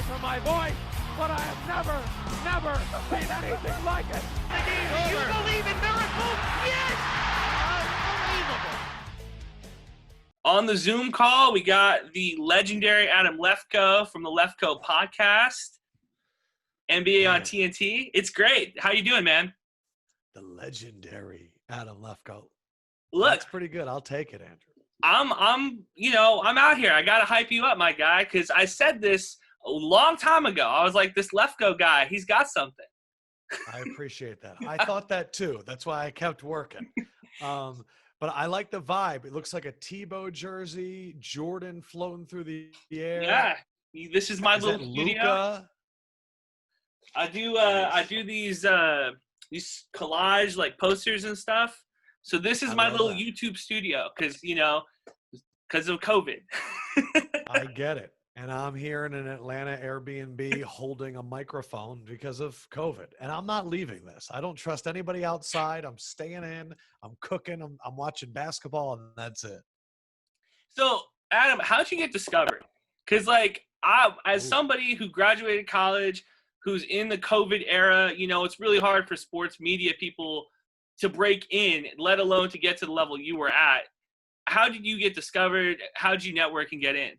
for my voice, but I have never seen anything like it. You believe in miracles? Yes! Unbelievable. On the Zoom call, we got the legendary Adam Lefkoe from the Lefkoe Podcast, NBA on TNT. It's great. How you doing, man? The legendary Adam Lefkoe. Look, that's pretty good. I'll take it, Andrew. I'm out here. I gotta hype you up, my guy, because I said this a long time ago. I was like, this Lefkoe guy, he's got something. I appreciate that. I thought that too. That's why I kept working. But I like the vibe. It looks like a Tebow jersey, Jordan floating through the air. Yeah, this is my little studio. Luka? I do these collage like posters and stuff. So this is my little YouTube studio because of COVID. I get it. And I'm here in an Atlanta Airbnb holding a microphone because of COVID. And I'm not leaving this. I don't trust anybody outside. I'm staying in. I'm cooking. I'm watching basketball, and that's it. So, Adam, how'd you get discovered? Because, as somebody who graduated college, who's in the COVID era, it's really hard for sports media people to break in, let alone to get to the level you were at. How did you get discovered? How did you network and get in?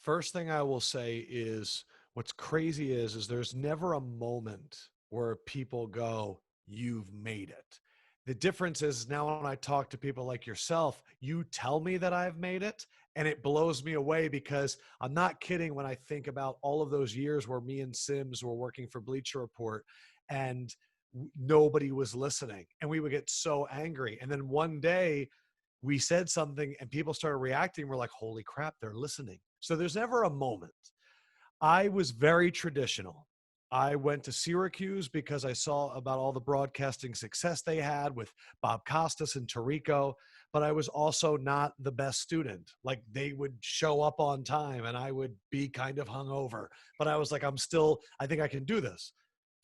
First thing I will say is what's crazy is there's never a moment where people go, you've made it. The difference is now when I talk to people like yourself, you tell me that I've made it, and it blows me away because I'm not kidding when I think about all of those years where me and Sims were working for Bleacher Report and nobody was listening, and we would get so angry. And then one day we said something and people started reacting. We're like, holy crap, they're listening. So there's never a moment. I was very traditional. I went to Syracuse because I saw about all the broadcasting success they had with Bob Costas and Tirico, but I was also not the best student. Like, they would show up on time and I would be kind of hungover, but I was like, I think I can do this.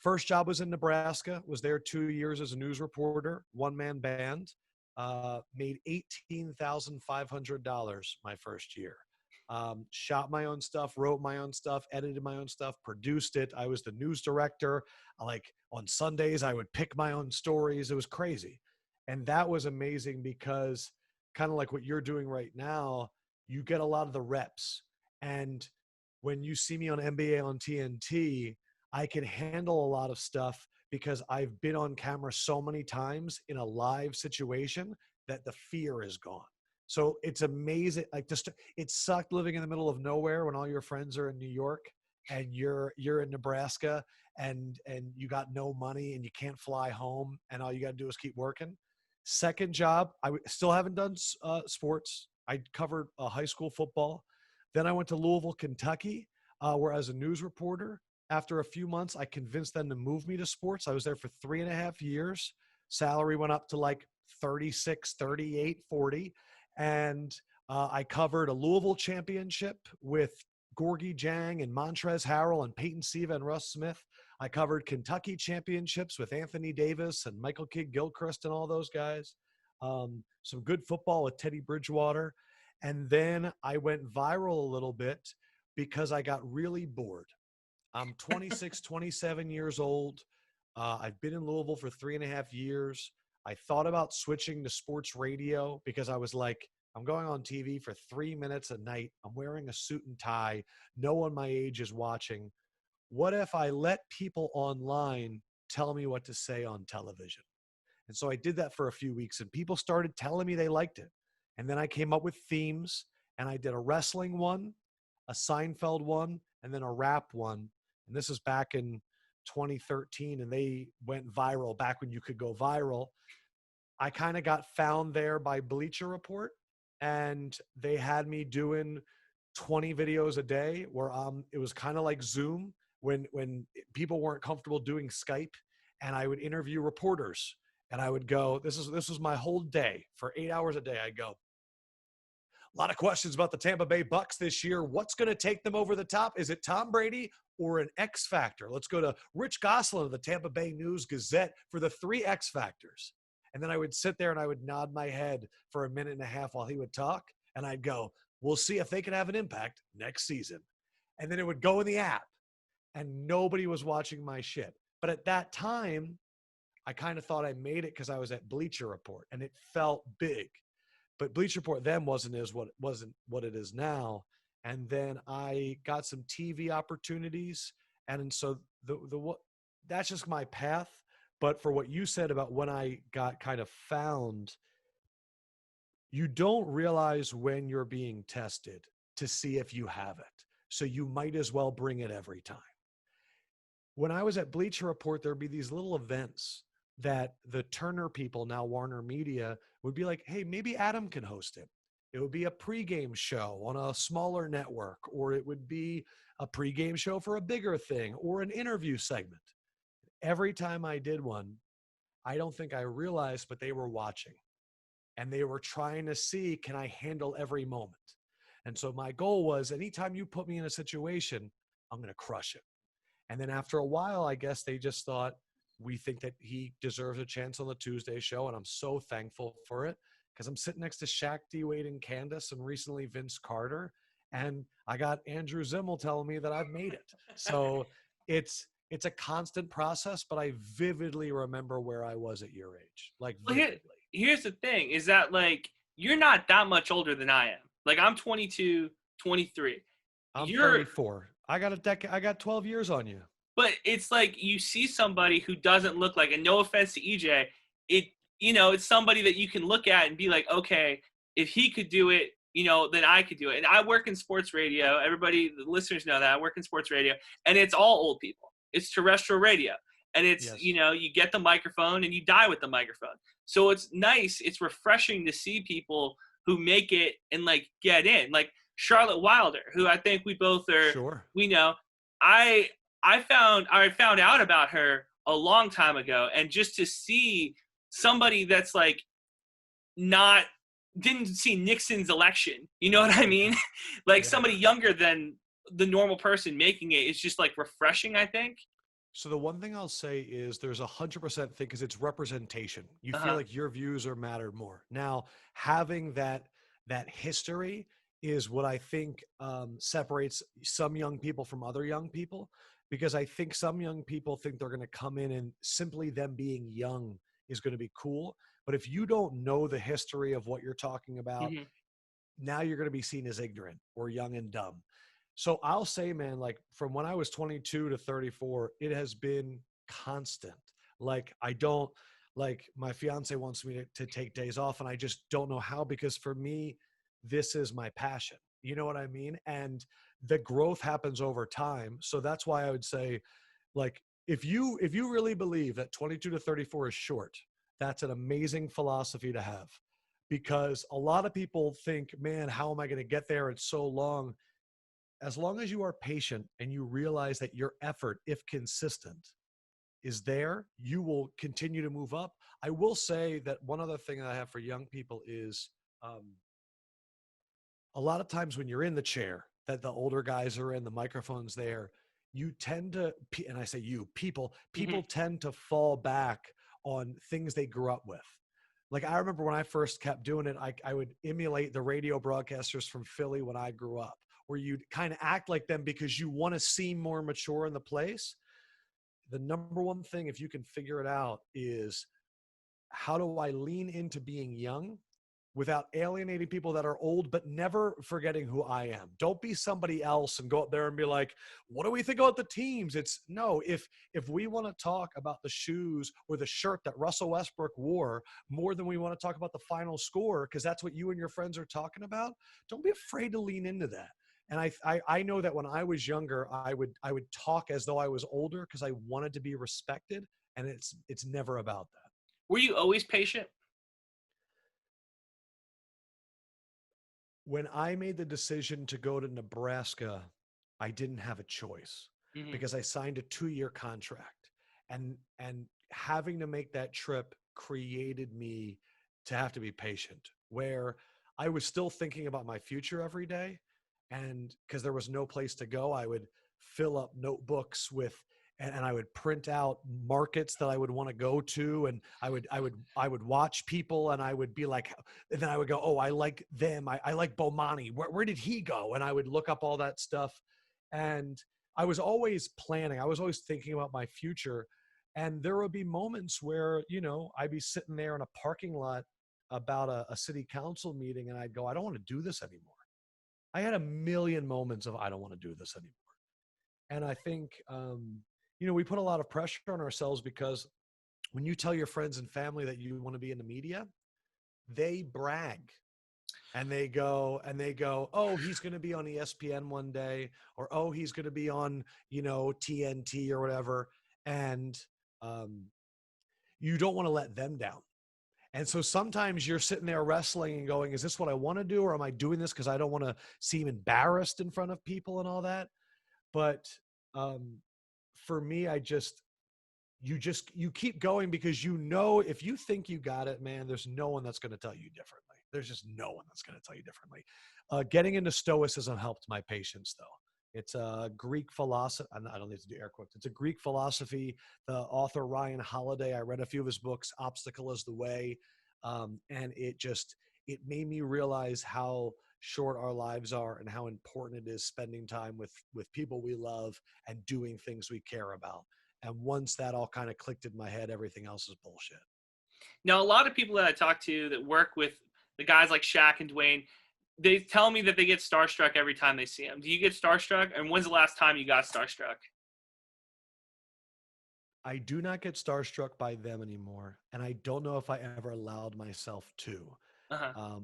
First job was in Nebraska, was there 2 years as a news reporter, one-man band, made $18,500 my first year. Shot my own stuff, wrote my own stuff, edited my own stuff, produced it. I was the news director. On Sundays, I would pick my own stories. It was crazy. And that was amazing because kind of like what you're doing right now, you get a lot of the reps. And when you see me on NBA on TNT, I can handle a lot of stuff because I've been on camera so many times in a live situation that the fear is gone. So it's amazing. It sucked living in the middle of nowhere when all your friends are in New York and you're in Nebraska and you got no money and you can't fly home and all you got to do is keep working. Second job, I still haven't done sports. I covered high school football. Then I went to Louisville, Kentucky, where I was a news reporter. After a few months, I convinced them to move me to sports. I was there for 3.5 years. Salary went up to like 36, 38, 40. And I covered a Louisville championship with Gorgie Jang and Montrezl Harrell and Peyton Siva and Russ Smith. I covered Kentucky championships with Anthony Davis and Michael Kidd-Gilchrist and all those guys. Some good football with Teddy Bridgewater. And then I went viral a little bit because I got really bored. I'm 26, 27 years old. I've been in Louisville for 3.5 years. I thought about switching to sports radio because I was like, I'm going on TV for 3 minutes a night. I'm wearing a suit and tie. No one my age is watching. What if I let people online tell me what to say on television? And so I did that for a few weeks and people started telling me they liked it. And then I came up with themes and I did a wrestling one, a Seinfeld one, and then a rap one. And this is back in 2013 and they went viral back when you could go viral. I kind of got found there by Bleacher Report and they had me doing 20 videos a day where it was kind of like Zoom when people weren't comfortable doing Skype, and I would interview reporters and I would go, this was my whole day for 8 hours a day. I'd go, a lot of questions about the Tampa Bay Bucs this year. What's going to take them over the top? Is it Tom Brady or an X Factor? Let's go to Rich Gosselin of the Tampa Bay News-Gazette for the 3 X Factors. And then I would sit there and I would nod my head for 1.5 minutes while he would talk. And I'd go, we'll see if they can have an impact next season. And then it would go in the app and nobody was watching my shit. But at that time, I kind of thought I made it because I was at Bleacher Report and it felt big. But Bleacher Report then wasn't what it is now. And then I got some TV opportunities. And so that's just my path. But for what you said about when I got kind of found, you don't realize when you're being tested to see if you have it. So you might as well bring it every time. When I was at Bleacher Report, there'd be these little events that the Turner people, now Warner Media, would be like, hey, maybe Adam can host it. It would be a pregame show on a smaller network, or it would be a pregame show for a bigger thing, or an interview segment. Every time I did one, I don't think I realized, but they were watching. And they were trying to see, can I handle every moment? And so my goal was, anytime you put me in a situation, I'm going to crush it. And then after a while, I guess they just thought, we think that he deserves a chance on the Tuesday show. And I'm so thankful for it because I'm sitting next to Shaq, D-Wade, and Candace, and recently Vince Carter. And I got Andrew Zimmel telling me that I've made it. So it's a constant process, but I vividly remember where I was at your age. Like, vividly. Here's the thing is that, like, you're not that much older than I am. Like, I'm 22, 23. I'm 34. I got 12 years on you. But it's like you see somebody who doesn't look like, and no offense to EJ, it's somebody that you can look at and be like, okay, if he could do it, then I could do it. And I work in sports radio. Everybody, the listeners know that I work in sports radio, and it's all old people. It's terrestrial radio. And it's, yes. You get the microphone and you die with the microphone. So it's nice. It's refreshing to see people who make it and, like, get in. Like Charlotte Wilder, who I think we both are, sure. We know. I found out about her a long time ago, and just to see somebody that's like didn't see Nixon's election, you know what I mean? Like, somebody younger than the normal person making it is just, like, refreshing, I think. So the one thing I'll say is there's 100% thing because it's representation. You feel like your views are mattered more. Now, having that history is what I think separates some young people from other young people. Because I think some young people think they're going to come in and simply them being young is going to be cool. But if you don't know the history of what you're talking about, now you're going to be seen as ignorant or young and dumb. So I'll say, man, like, from when I was 22 to 34, it has been constant. Like, my fiance wants me to take days off, and I just don't know how, because for me, this is my passion. You know what I mean? And the growth happens over time. So that's why I would say, like, if you really believe that 22 to 34 is short, that's an amazing philosophy to have, because a lot of people think, man, how am I going to get there? It's so long. As long as you are patient and you realize that your effort, if consistent, is there, you will continue to move up. I will say that one other thing that I have for young people is, a lot of times when you're in the chair that the older guys are in, the microphone's there, you tend to, and I say people tend to fall back on things they grew up with. Like, I remember when I first kept doing it, I would emulate the radio broadcasters from Philly when I grew up, where you'd kind of act like them because you want to seem more mature in the place. The number one thing, if you can figure it out, is how do I lean into being young without alienating people that are old, but never forgetting who I am. Don't be somebody else and go up there and be like, what do we think about the teams? It's no, if we want to talk about the shoes or the shirt that Russell Westbrook wore more than we want to talk about the final score, because that's what you and your friends are talking about, don't be afraid to lean into that. And I know that when I was younger, I would talk as though I was older because I wanted to be respected, and it's never about that. Were you always patient? When I made the decision to go to Nebraska, I didn't have a choice because I signed a 2-year contract, and having to make that trip created me to have to be patient, where I was still thinking about my future every day. And because there was no place to go, I would fill up notebooks with, and I would print out markets that I would want to go to. And I would watch people, and I would be like, and then I would go, oh, I like them. I like Bomani. Where did he go? And I would look up all that stuff. And I was always planning. I was always thinking about my future. And there would be moments where, I'd be sitting there in a parking lot about a city council meeting, and I'd go, I don't want to do this anymore. I had a million moments of, I don't want to do this anymore. And I think, we put a lot of pressure on ourselves because when you tell your friends and family that you want to be in the media, they brag. And they go, oh, he's going to be on ESPN one day, or, oh, he's going to be on, TNT or whatever. And you don't want to let them down. And so sometimes you're sitting there wrestling and going, is this what I want to do? Or am I doing this because I don't want to seem embarrassed in front of people and all that? But for me, you keep going because if you think you got it, man, there's no one that's going to tell you differently. There's just no one that's going to tell you differently. Getting into Stoicism helped my patience, though. It's a Greek philosophy. I don't need to do air quotes. It's a Greek philosophy. The author, Ryan Holiday, I read a few of his books, Obstacle is the Way. And it made me realize how short our lives are and how important it is spending time with people we love and doing things we care about. And once that all kind of clicked in my head, everything else is bullshit. Now, a lot of people that I talk to that work with the guys like Shaq and Dwayne, they tell me that they get starstruck every time they see them. Do you get starstruck? And when's the last time you got starstruck? I do not get starstruck by them anymore. And I don't know if I ever allowed myself to. Uh-huh.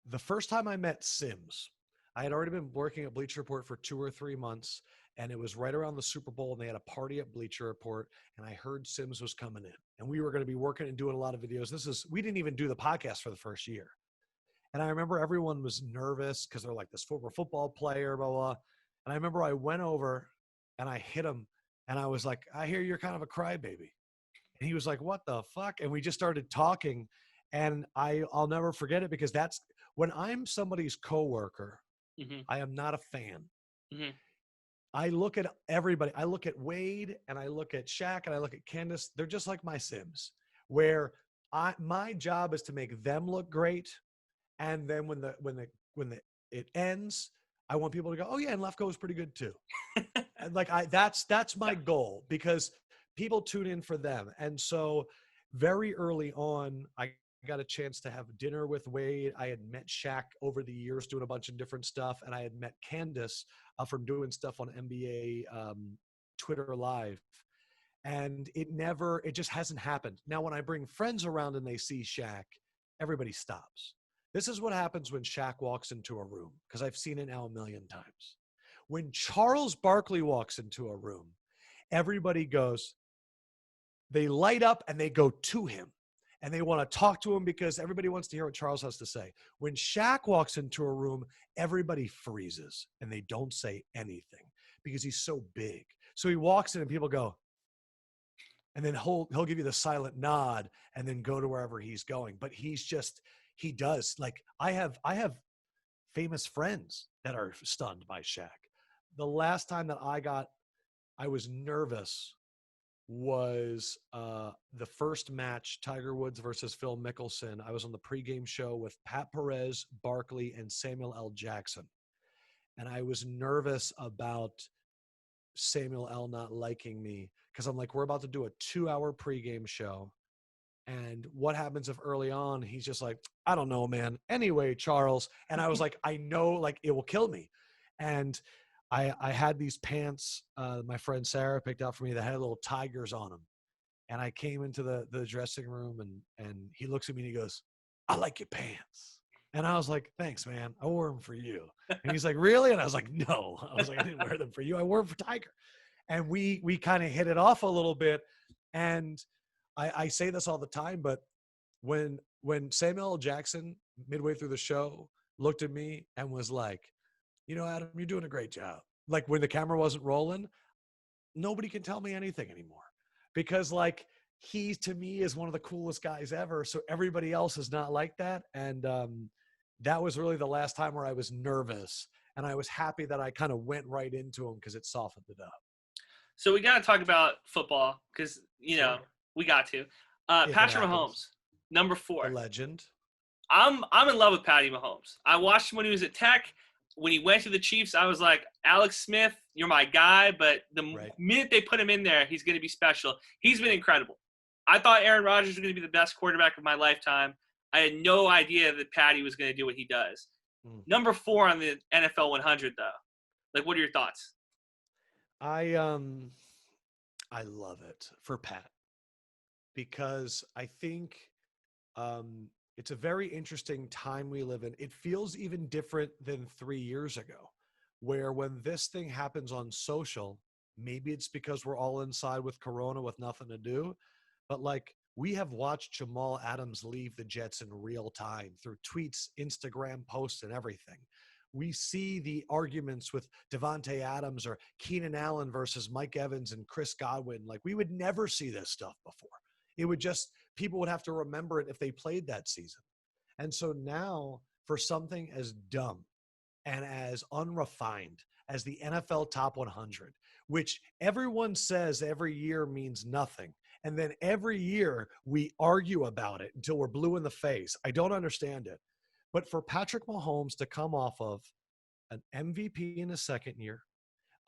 The first time I met Sims, I had already been working at Bleacher Report for 2 or 3 months. And it was right around the Super Bowl, and they had a party at Bleacher Report, and I heard Sims was coming in. And we were going to be working and doing a lot of videos. We didn't even do the podcast for the first year. And I remember everyone was nervous because they're like, this former football player, blah, blah. And I remember I went over and I hit him, and I was like, I hear you're kind of a crybaby. And he was like, what the fuck? And we just started talking, and I'll never forget it because that's when I'm somebody's coworker, mm-hmm. I am not a fan. Mm-hmm. I look at everybody. I look at Wade and I look at Shaq and I look at Candace. They're just like my Sims, where my job is to make them look great. And then when it ends, I want people to go, oh yeah, and Lefkoe was pretty good too. And that's my goal because people tune in for them. And so very early on, I got a chance to have dinner with Wade. I had met Shaq over the years doing a bunch of different stuff. And I had met Candace from doing stuff on NBA Twitter Live. And it just hasn't happened. Now, when I bring friends around and they see Shaq, everybody stops. This is what happens when Shaq walks into a room, because I've seen it now a million times. When Charles Barkley walks into a room, everybody goes, they light up and they go to him. And they want to talk to him because everybody wants to hear what Charles has to say. When Shaq walks into a room, everybody freezes and they don't say anything because he's so big. So he walks in and people go, and then he'll give you the silent nod and then go to wherever he's going. But he does. Like I have famous friends that are stunned by Shaq. The last time that I was nervous was the first match, Tiger Woods versus Phil Mickelson. I was on the pregame show with Pat Perez, Barkley, and Samuel L. Jackson. And I was nervous about Samuel L. not liking me because I'm like, we're about to do a 2-hour pregame show. And what happens if early on he's just like, I don't know, man. Anyway, Charles. And I was like, I know, like, it will kill me. And I had these pants my friend Sarah picked out for me that had little tigers on them. And I came into the dressing room and he looks at me and he goes, I like your pants. And I was like, thanks, man. I wore them for you. And he's like, really? And I was like, no. I was like, I didn't wear them for you. I wore them for Tiger. And we kind of hit it off a little bit. And I say this all the time, but when Samuel L. Jackson, midway through the show, looked at me and was like, you know, Adam, you're doing a great job. Like when the camera wasn't rolling, nobody can tell me anything anymore because like he to me is one of the coolest guys ever. So everybody else is not like that. And that was really the last time where I was nervous and I was happy that I kind of went right into him because it softened it up. So we got to talk about football because, you know, we got to. Patrick Mahomes, number 4. A legend. I'm in love with Patty Mahomes. I watched him when he was at Tech. when he went to the Chiefs, I was like, Alex Smith, you're my guy. But the minute they put him in there, he's going to be special. He's been incredible. I thought Aaron Rodgers was going to be the best quarterback of my lifetime. I had no idea that Patty was going to do what he does. Number 4 on the NFL 100, though. Like, what are your thoughts? I love it for Pat because I think it's a very interesting time we live in. It feels even different than 3 years ago, where when this thing happens on social, maybe it's because we're all inside with Corona with nothing to do, but like we have watched Jamal Adams leave the Jets in real time through tweets, Instagram posts, and everything. We see the arguments with Devontae Adams or Keenan Allen versus Mike Evans and Chris Godwin. Like we would never see this stuff before. It would just, people would have to remember it if they played that season. And so now for something as dumb and as unrefined as the NFL Top 100, which everyone says every year means nothing. And then every year we argue about it until we're blue in the face. I don't understand it. But for Patrick Mahomes to come off of an MVP in his second year,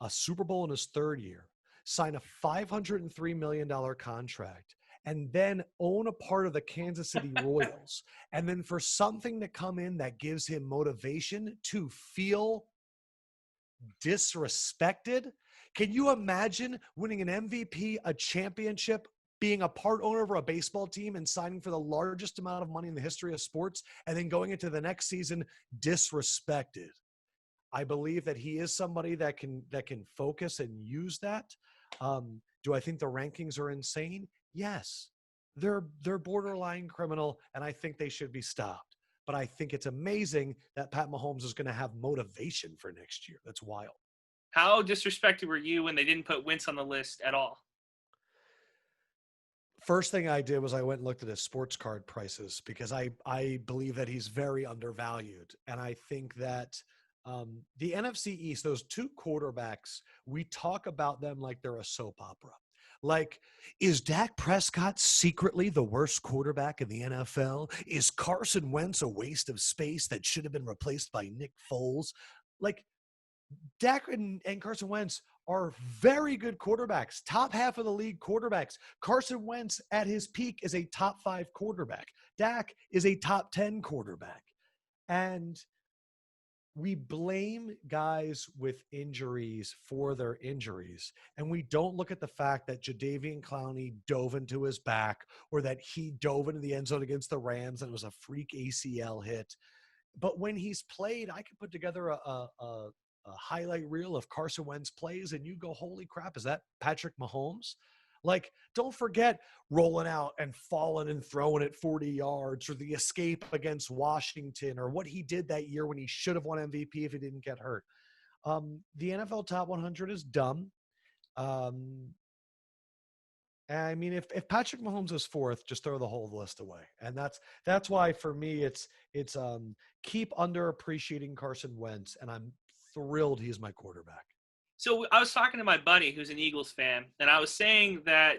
a Super Bowl in his third year, sign a $503 million contract, and then own a part of the Kansas City Royals, and then for something to come in that gives him motivation to feel disrespected. Can you imagine winning an MVP, a championship, being a part owner of a baseball team and signing for the largest amount of money in the history of sports, and then going into the next season disrespected? I believe that he is somebody that can focus and use that. Do I think the rankings are insane? Yes. They're borderline criminal, and I think they should be stopped. But I think it's amazing that Pat Mahomes is going to have motivation for next year. That's wild. How disrespected were you when they didn't put Wentz on the list at all? First thing I did was I went and looked at his sports card prices because I believe that he's very undervalued. And I think that the NFC East, those two quarterbacks, we talk about them like they're a soap opera. Like, is Dak Prescott secretly the worst quarterback in the NFL? Is Carson Wentz a waste of space that should have been replaced by Nick Foles? Like, Dak and Carson Wentz are very good quarterbacks, top half of the league quarterbacks. Carson Wentz at his peak is a top 5 quarterback. Dak is a top 10 quarterback. And we blame guys with injuries for their injuries, and we don't look at the fact that Jadeveon Clowney dove into his back, or that he dove into the end zone against the Rams and it was a freak ACL hit. But when he's played, I can put together a highlight reel of Carson Wentz plays, and you go, holy crap, is that Patrick Mahomes? Like, don't forget rolling out and falling and throwing it 40 yards, or the escape against Washington, or what he did that year when he should have won MVP if he didn't get hurt. The NFL Top 100 is dumb. I mean, if Patrick Mahomes is 4th, just throw the whole list away. And that's why for me it's keep underappreciating Carson Wentz, and I'm thrilled he's my quarterback. So I was talking to my buddy who's an Eagles fan, and I was saying that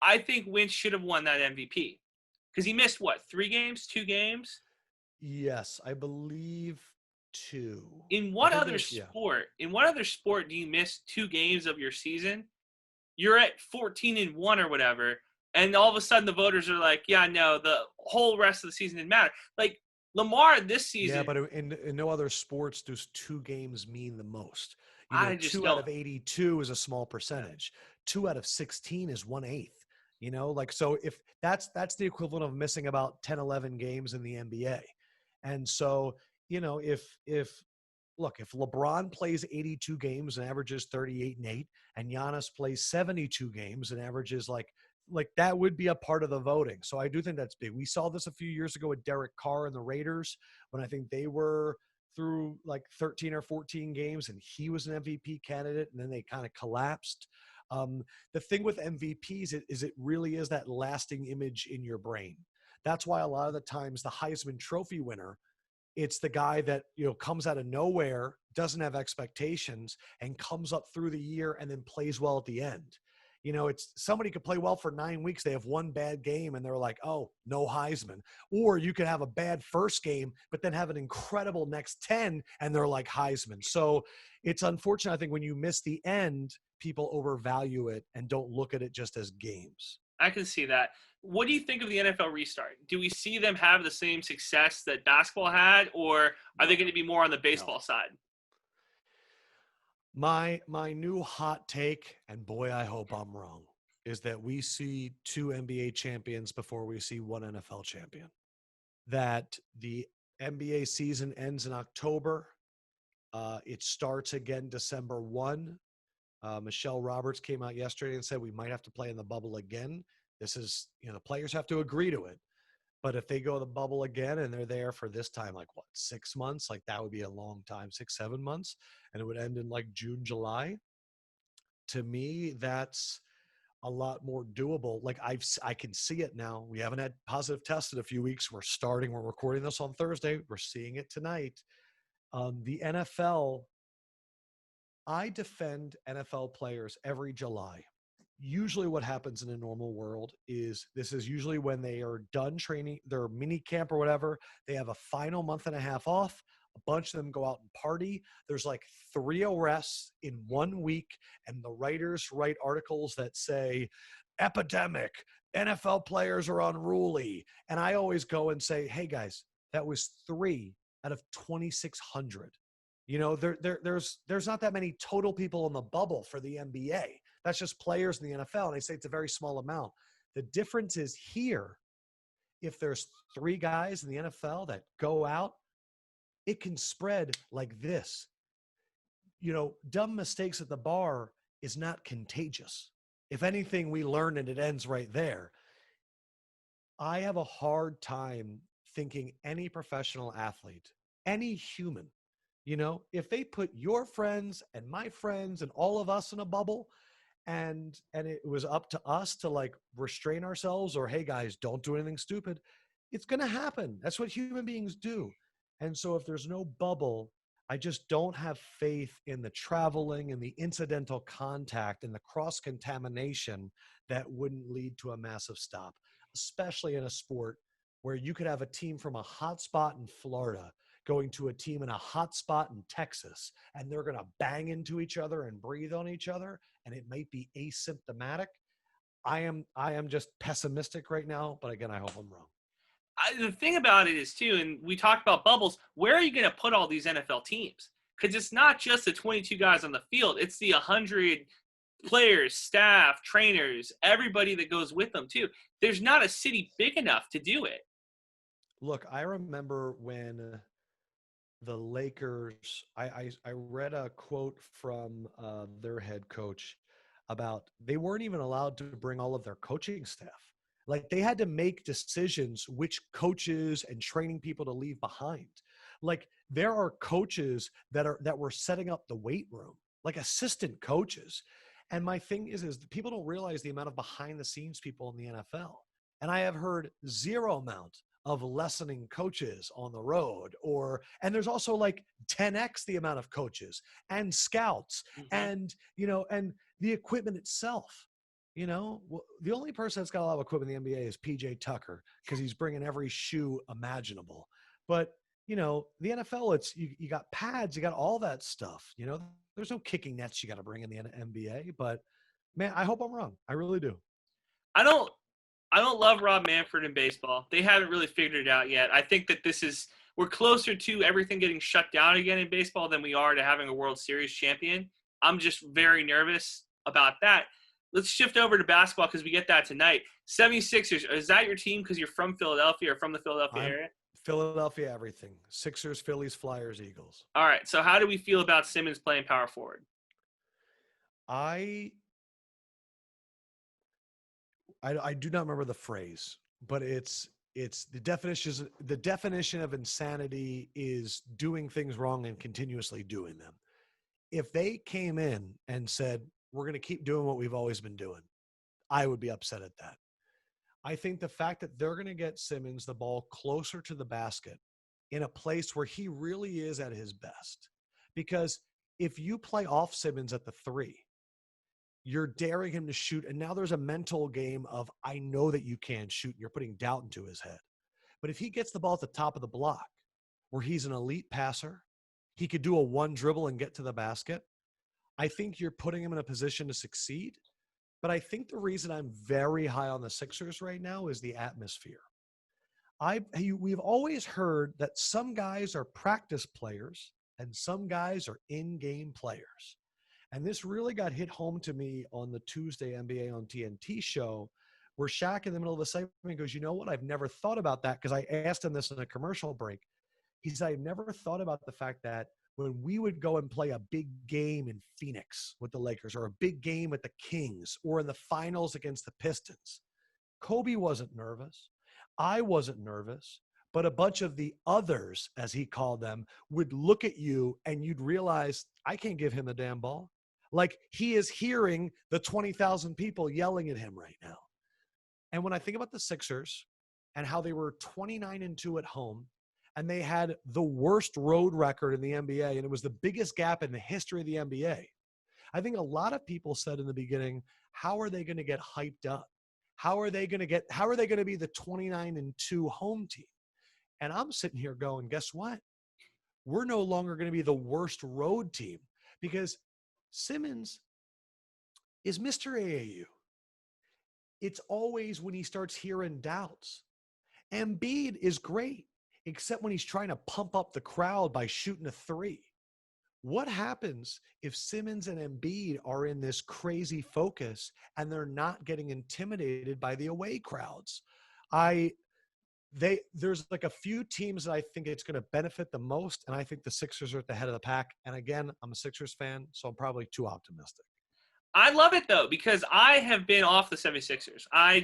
I think Wentz should have won that MVP because he missed, 2 games? Yes, I believe 2. In what other sport? Yeah. In what other sport do you miss 2 games of your season? You're at 14-1 or whatever, and all of a sudden the voters are like, "Yeah, no, the whole rest of the season didn't matter." Like Lamar this season. Yeah, but in no other sports does 2 games mean the most. I just 2 out of 82 is a small percentage. 2 out of 16 is 1/8. Like, so if that's the equivalent of missing about 10, 11 games in the NBA. And so, if LeBron plays 82 games and averages 38-8, and Giannis plays 72 games and averages like that would be a part of the voting. So I do think that's big. We saw this a few years ago with Derek Carr and the Raiders when I think they were through like 13 or 14 games and he was an MVP candidate, and then they kind of collapsed. The thing with MVPs is it really is that lasting image in your brain. That's why a lot of the times the Heisman Trophy winner, it's the guy that, comes out of nowhere, doesn't have expectations, and comes up through the year and then plays well at the end. It's somebody could play well for 9 weeks. They have one bad game and they're like, oh, no Heisman. Or you could have a bad first game, but then have an incredible next 10 and they're like Heisman. So it's unfortunate. I think when you miss the end, people overvalue it and don't look at it just as games. I can see that. What do you think of the NFL restart? Do we see them have the same success that basketball had, or are they going to be more on the baseball side? My new hot take, and boy, I hope I'm wrong, is that we see 2 NBA champions before we see 1 NFL champion. That the NBA season ends in October. It starts again December 1. Michelle Roberts came out yesterday and said we might have to play in the bubble again. This is, the players have to agree to it. But if they go the bubble again and they're there for this time, 6 months, that would be a long time, 6, 7 months, and it would end in June, July. To me, that's a lot more doable. I can see it now. We haven't had positive tests in a few weeks. We're recording this on Thursday. We're seeing it tonight. The NFL, I defend NFL players every July. Usually what happens in a normal world is this is usually when they are done training, their mini camp or whatever. They have a final month and a half off. A bunch of them go out and party. There's 3 arrests in 1 week, and the writers write articles that say, epidemic, NFL players are unruly. And I always go and say, hey, guys, that was 3 out of 2,600. There's not that many total people in the bubble for the NBA. That's just players in the NFL. And I say it's a very small amount. The difference is here, if there's 3 guys in the NFL that go out, it can spread like this. Dumb mistakes at the bar is not contagious. If anything, we learn and it ends right there. I have a hard time thinking any professional athlete, any human, if they put your friends and my friends and all of us in a bubble, and it was up to us to restrain ourselves or, hey guys, don't do anything stupid, it's going to happen. That's what human beings do. And so if there's no bubble, I just don't have faith in the traveling and the incidental contact and the cross-contamination that wouldn't lead to a massive stop, especially in a sport where you could have a team from a hot spot in Florida going to a team in a hot spot in Texas, and they're going to bang into each other and breathe on each other, and it might be asymptomatic. I am just pessimistic right now, but again, I hope I'm wrong. The thing about it is, too, and we talked about bubbles, where are you going to put all these NFL teams? Because it's not just the 22 guys on the field. It's the 100 players, staff, trainers, everybody that goes with them, too. There's not a city big enough to do it. Look, I remember when the Lakers, I read a quote from their head coach about they weren't even allowed to bring all of their coaching staff. They had to make decisions which coaches and training people to leave behind. There are coaches that were setting up the weight room, assistant coaches. And my thing is people don't realize the amount of behind the scenes people in the NFL. And I have heard zero amount of lessening coaches on the road, and there's also 10x the amount of coaches and scouts and the equipment itself. The only person that's got a lot of equipment in the NBA is PJ Tucker, because he's bringing every shoe imaginable. But the NFL, it's you got pads, you got all that stuff. There's no kicking nets you got to bring in the NBA. But man, I hope I'm wrong. I really do. I don't love Rob Manfred in baseball. They haven't really figured it out yet. I think that we're closer to everything getting shut down again in baseball than we are to having a World Series champion. I'm just very nervous about that. Let's shift over to basketball because we get that tonight. 76ers, is that your team because you're from Philadelphia or from the Philadelphia area? Philadelphia, everything. Sixers, Phillies, Flyers, Eagles. All right, so how do we feel about Simmons playing power forward? I do not remember the phrase, but it's the definition of insanity is doing things wrong and continuously doing them. If they came in and said, we're going to keep doing what we've always been doing, I would be upset at that. I think the fact that they're going to get Simmons the ball closer to the basket in a place where he really is at his best, because if you play off Simmons at the 3, you're daring him to shoot. And now there's a mental game of, I know that you can shoot. And you're putting doubt into his head. But if he gets the ball at the top of the block, where he's an elite passer, he could do a one dribble and get to the basket. I think you're putting him in a position to succeed. But I think the reason I'm very high on the Sixers right now is the atmosphere. We've always heard that some guys are practice players and some guys are in-game players. And this really got hit home to me on the Tuesday NBA on TNT show, where Shaq in the middle of the segment goes, you know what? I've never thought about that, because I asked him this in a commercial break. He said, I've never thought about the fact that when we would go and play a big game in Phoenix with the Lakers, or a big game with the Kings, or in the finals against the Pistons, Kobe wasn't nervous. I wasn't nervous. But a bunch of the others, as he called them, would look at you and you'd realize, I can't give him the damn ball. Like, he is hearing the 20,000 people yelling at him right now. And when I think about the Sixers and how they were 29-2 at home, and they had the worst road record in the NBA, and it was the biggest gap in the history of the NBA, I think a lot of people said in the beginning, how are they going to get hyped up? How are they going to be the 29-2 home team? And I'm sitting here going, guess what? We're no longer going to be the worst road team, because Simmons is Mr. AAU. It's always when he starts hearing doubts. Embiid is great, except when he's trying to pump up the crowd by shooting a three. What happens if Simmons and Embiid are in this crazy focus and they're not getting intimidated by the away crowds? There's like a few teams that I think it's going to benefit the most, and I think the Sixers are at the head of the pack. And again, I'm a Sixers fan, so I'm probably too optimistic. I love it, though, because I have been off the 76ers. I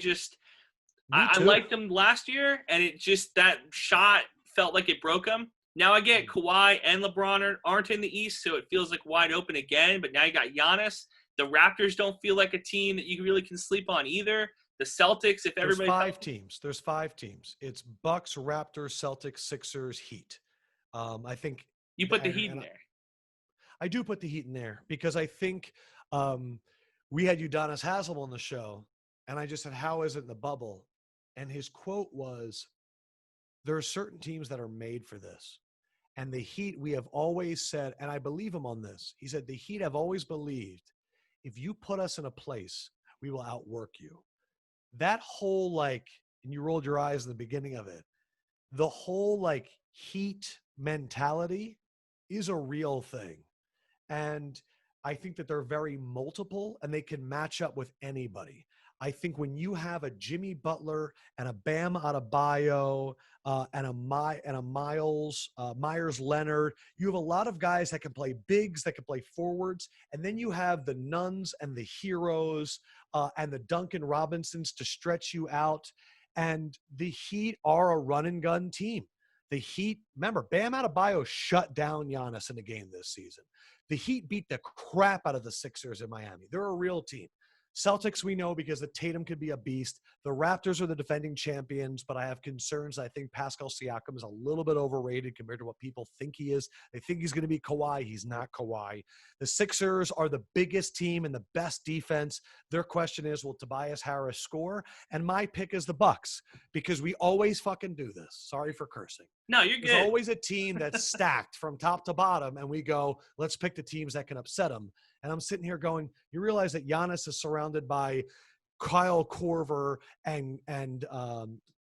liked them last year, and it just, that shot felt like it broke them. Now I get Kawhi and LeBron aren't in the East, so it feels like wide open again. But now you got Giannis. The Raptors don't feel like a team that you really can sleep on either. The Celtics, if everybody. There's five teams. It's Bucs, Raptors, Celtics, Sixers, Heat. I think you put the Heat in there. I do put the Heat in there because I think we had Udonis Haslem on the show, and I just said, how is it in the bubble? And his quote was, there are certain teams that are made for this. And the Heat, we have always said, and I believe him on this, he said, the Heat have always believed, if you put us in a place, we will outwork you. That whole, and you rolled your eyes in the beginning of it, the whole, Heat mentality is a real thing. And I think that they're very multiple, and they can match up with anybody. I think when you have a Jimmy Butler and a Bam Adebayo and a Myers Leonard, you have a lot of guys that can play bigs, that can play forwards, and then you have the Nuns and the Heroes and the Duncan Robinsons to stretch you out. And the Heat are a run and gun team. The Heat, remember, Bam Adebayo shut down Giannis in the game this season. The Heat beat the crap out of the Sixers in Miami. They're a real team. Celtics, we know because the Tatum could be a beast. The Raptors are the defending champions, but I have concerns. I think Pascal Siakam is a little bit overrated compared to what people think he is. They think he's going to be Kawhi. He's not Kawhi. The Sixers are the biggest team and the best defense. Their question is, will Tobias Harris score? And my pick is the Bucs, because we always fucking do this. Sorry for cursing. No, you're good. There's always a team that's stacked from top to bottom, and we go, let's pick the teams that can upset them. And I'm sitting here going, you realize that Giannis is surrounded by Kyle Korver and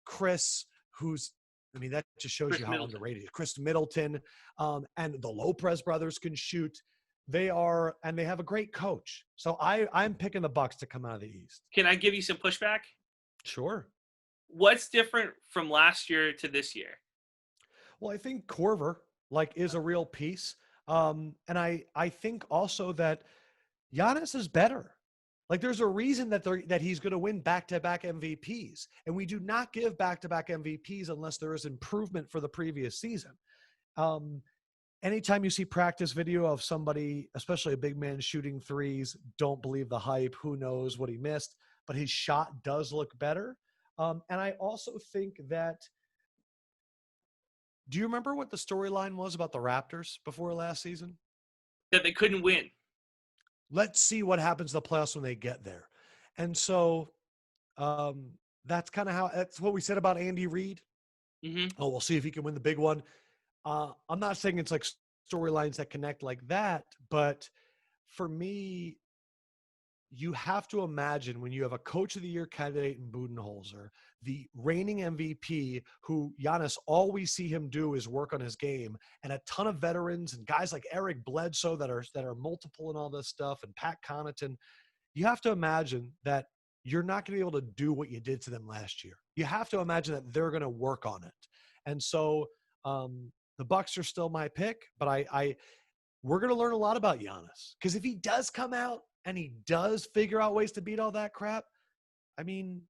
Chris, that just shows you how underrated. Chris Middleton, and the Lopez brothers can shoot. They have a great coach. So I'm picking the Bucs to come out of the East. Can I give you some pushback? Sure. What's different from last year to this year? Well, I think Korver is a real piece. And I think also that Giannis is better. There's a reason that he's going to win back-to-back MVPs. And we do not give back-to-back MVPs unless there is improvement for the previous season. Anytime you see practice video of somebody, especially a big man shooting threes, don't believe the hype. Who knows what he missed? But his shot does look better. And I also think that – do you remember what the storyline was about the Raptors before last season? That they couldn't win. let's see what happens in the playoffs when they get there. And so that's kind of that's what we said about Andy Reid. Mm-hmm. Oh, we'll see if he can win the big one. I'm not saying it's like storylines that connect like that, but for me, you have to imagine when you have a coach of the year candidate in Budenholzer, the reigning MVP, who Giannis, all we see him do is work on his game, and a ton of veterans and guys like Eric Bledsoe that are multiple and all this stuff, and Pat Connaughton. You have to imagine that you're not going to be able to do what you did to them last year. You have to imagine that they're going to work on it. And so the Bucs are still my pick, but we're going to learn a lot about Giannis, because if he does come out and he does figure out ways to beat all that crap, I mean,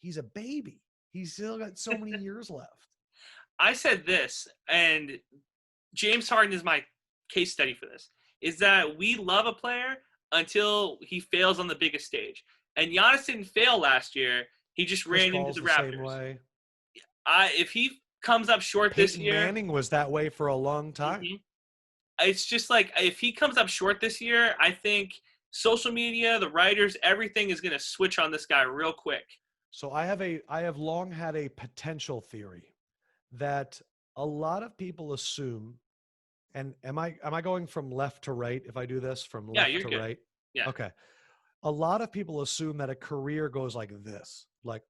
he's a baby. He's still got so many years left. I said this, and James Harden is my case study for this, is that we love a player until he fails on the biggest stage. And Giannis didn't fail last year. He just ran into the Raptors. Same way. If he comes up short this year. Manning was that way for a long time. Mm-hmm. It's just like, if he comes up short this year, I think social media, the writers, everything is going to switch on this guy real quick. So I have long had a potential theory that a lot of people assume, and am I going from left to right if I do this, from left to good. right? Yeah. Okay. A lot of people assume that a career goes like this, like,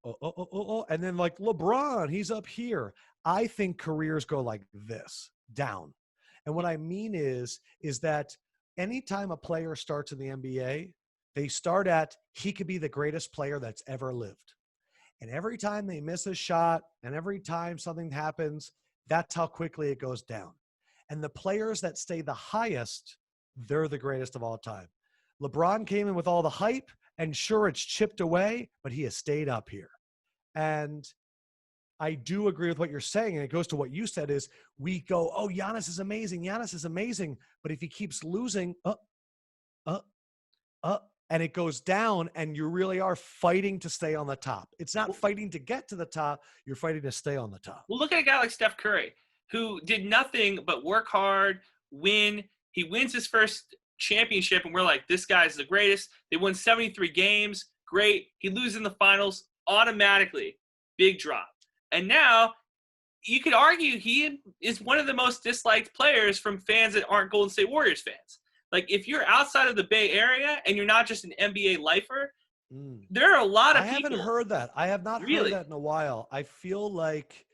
and then like LeBron, he's up here. I think careers go like this, down. And what I mean is that anytime a player starts in the NBA, they start at, he could be the greatest player that's ever lived. And every time they miss a shot and every time something happens, that's how quickly it goes down. And the players that stay the highest, they're the greatest of all time. LeBron came in with all the hype, and sure, it's chipped away, but he has stayed up here. And I do agree with what you're saying, and it goes to what you said is we go, oh, Giannis is amazing. Giannis is amazing. But if he keeps losing, and it goes down, and you really are fighting to stay on the top. It's not fighting to get to the top. You're fighting to stay on the top. Well, look at a guy like Steph Curry, who did nothing but work hard, win. He wins his first championship, and we're like, this guy's the greatest. They won 73 games. Great. He loses in the finals automatically. Big drop. And now you could argue he is one of the most disliked players from fans that aren't Golden State Warriors fans. Like, if you're outside of the Bay Area and you're not just an NBA lifer, there are a lot of people. I haven't heard that. I have not heard that in a while. I feel like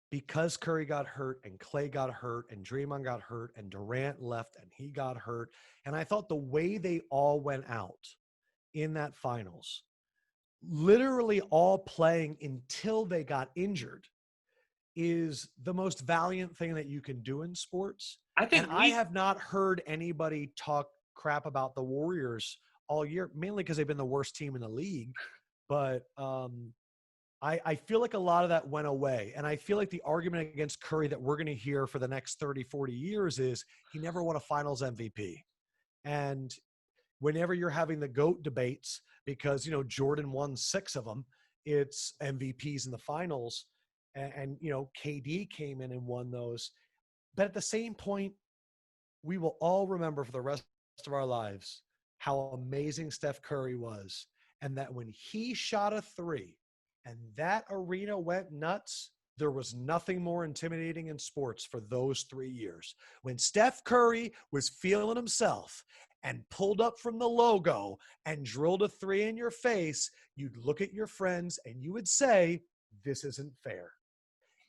because Curry got hurt and Clay got hurt and Draymond got hurt and Durant left and he got hurt, and I thought the way they all went out in that finals, literally all playing until they got injured, is the most valiant thing that you can do in sports. I have not heard anybody talk crap about the Warriors all year, mainly because they've been the worst team in the league. But I feel like a lot of that went away. And I feel like the argument against Curry that we're going to hear for the next 30, 40 years is he never won a finals MVP. And whenever you're having the GOAT debates, because, Jordan won 6 of them, it's MVPs in the finals. And KD came in and won those. But at the same point, we will all remember for the rest of our lives how amazing Steph Curry was. And that when he shot a 3 and that arena went nuts, there was nothing more intimidating in sports for those 3 years. When Steph Curry was feeling himself and pulled up from the logo and drilled a 3 in your face, you'd look at your friends and you would say, this isn't fair.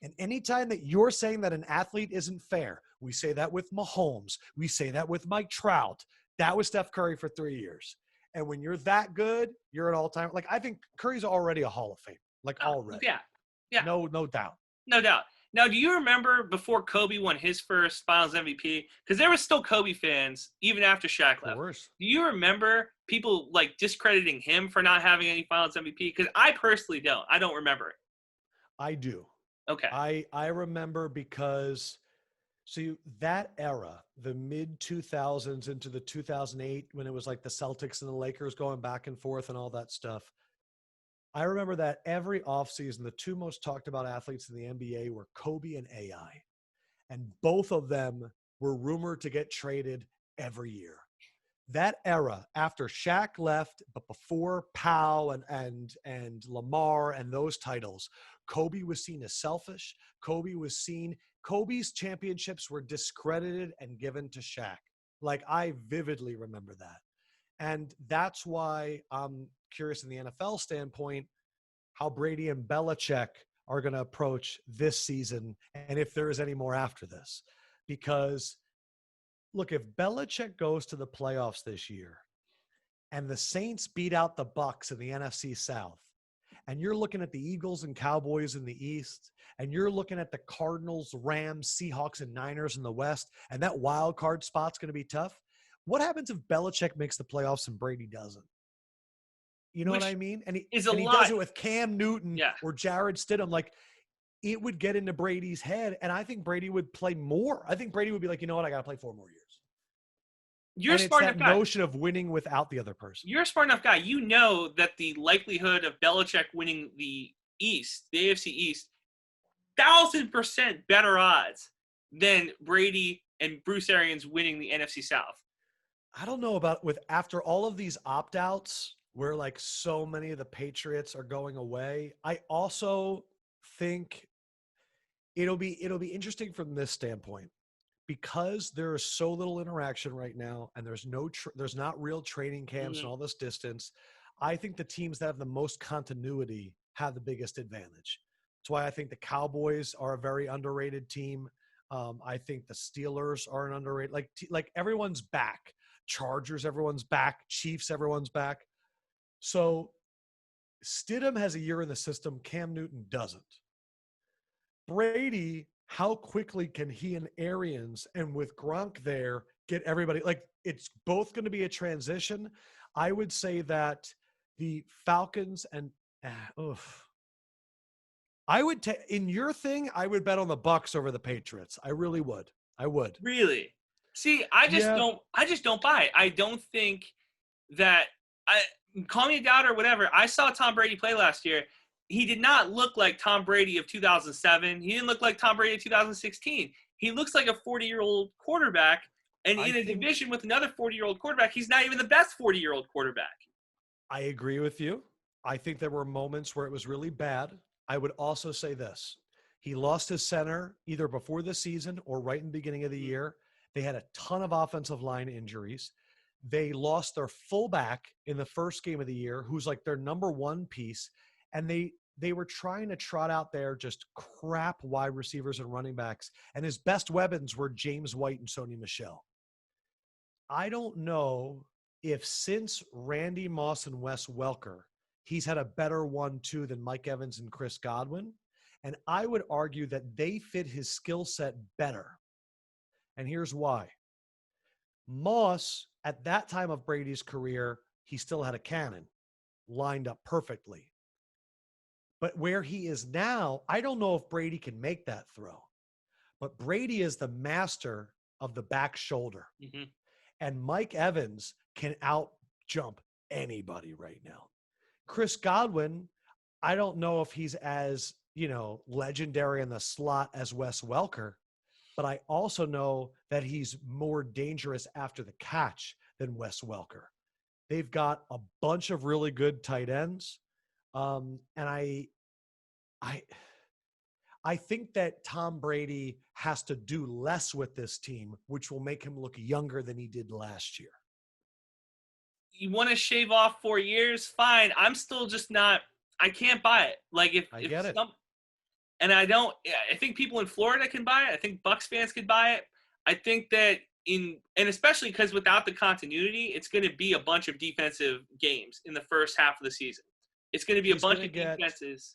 And anytime that you're saying that an athlete isn't fair, we say that with Mahomes. We say that with Mike Trout. That was Steph Curry for 3 years. And when you're that good, you're an all-time. Like, I think Curry's already a Hall of Fame. Like, already. Yeah. No doubt. No doubt. Now, do you remember before Kobe won his first Finals MVP? Because there were still Kobe fans even after Shaq left. Of course. Do you remember people discrediting him for not having any Finals MVP? Because I personally don't. I don't remember it. I do. Okay. I remember because, that era, the mid-2000s into the 2008, when it was like the Celtics and the Lakers going back and forth and all that stuff, I remember that every offseason, the 2 most talked about athletes in the NBA were Kobe and AI. And both of them were rumored to get traded every year. that era after Shaq left, but before Powell and Lamar and those titles, Kobe was seen as selfish. Kobe's championships were discredited and given to Shaq. Like, I vividly remember that. And that's why I'm curious in the NFL standpoint, how Brady and Belichick are going to approach this season and if there is any more after this. Because look, if Belichick goes to the playoffs this year and the Saints beat out the Bucs in the NFC South, and you're looking at the Eagles and Cowboys in the East, and you're looking at the Cardinals, Rams, Seahawks, and Niners in the West, and that wild card spot's going to be tough, what happens if Belichick makes the playoffs and Brady doesn't? You know what I mean? And he does it with Cam Newton or Jarrett Stidham. Like, it would get into Brady's head, and I think Brady would play more. I think Brady would be like, you know what, I got to play 4 more years. You're a smart enough guy. Notion of winning without the other person. You're a smart enough guy. You know that the likelihood of Belichick winning the East, the AFC East, 1,000% better odds than Brady and Bruce Arians winning the NFC South. I don't know about after all of these opt-outs where like so many of the Patriots are going away. I also think it'll be interesting from this standpoint, because there is so little interaction right now and there's not real training camps and all this distance. I think the teams that have the most continuity have the biggest advantage. That's why I think the Cowboys are a very underrated team. I think the Steelers are an underrated, like everyone's back. Chargers, everyone's back. Chiefs, everyone's back. So Stidham has a year in the system. Cam Newton doesn't. Brady, how quickly can he and Arians and with Gronk there get everybody? Like, it's both going to be a transition. I would say that the Falcons and I would take in your thing. I would bet on the Bucs over the Patriots. I really would. I would. Really? See, I just don't buy it. I don't think that call me a doubter or whatever. I saw Tom Brady play last year. He did not look like Tom Brady of 2007. He didn't look like Tom Brady of 2016. He looks like a 40-year-old quarterback, and in a division with another 40-year-old quarterback, he's not even the best 40-year-old quarterback. I agree with you. I think there were moments where it was really bad. I would also say this. He lost his center either before the season or right in the beginning of the year. They had a ton of offensive line injuries. They lost their fullback in the first game of the year, who's like their number one piece. And they were trying to trot out there just crap wide receivers and running backs. And his best weapons were James White and Sony Michel. I don't know if since Randy Moss and Wes Welker, he's had a better 1-2 than Mike Evans and Chris Godwin. And I would argue that they fit his skill set better. And here's why. Moss, at that time of Brady's career, he still had a cannon lined up perfectly. But where he is now, I don't know if Brady can make that throw. But Brady is the master of the back shoulder. Mm-hmm. And Mike Evans can out-jump anybody right now. Chris Godwin, I don't know if he's as, legendary in the slot as Wes Welker, but I also know that he's more dangerous after the catch than Wes Welker. They've got a bunch of really good tight ends. And I think that Tom Brady has to do less with this team, which will make him look younger than he did last year. You want to shave off 4 years? Fine. I'm still just not – I can't buy it. Like if get it. And I think people in Florida can buy it. I think Bucs fans could buy it. I think that and especially because without the continuity, it's going to be a bunch of defensive games in the first half of the season. It's going to be a bunch of defenses.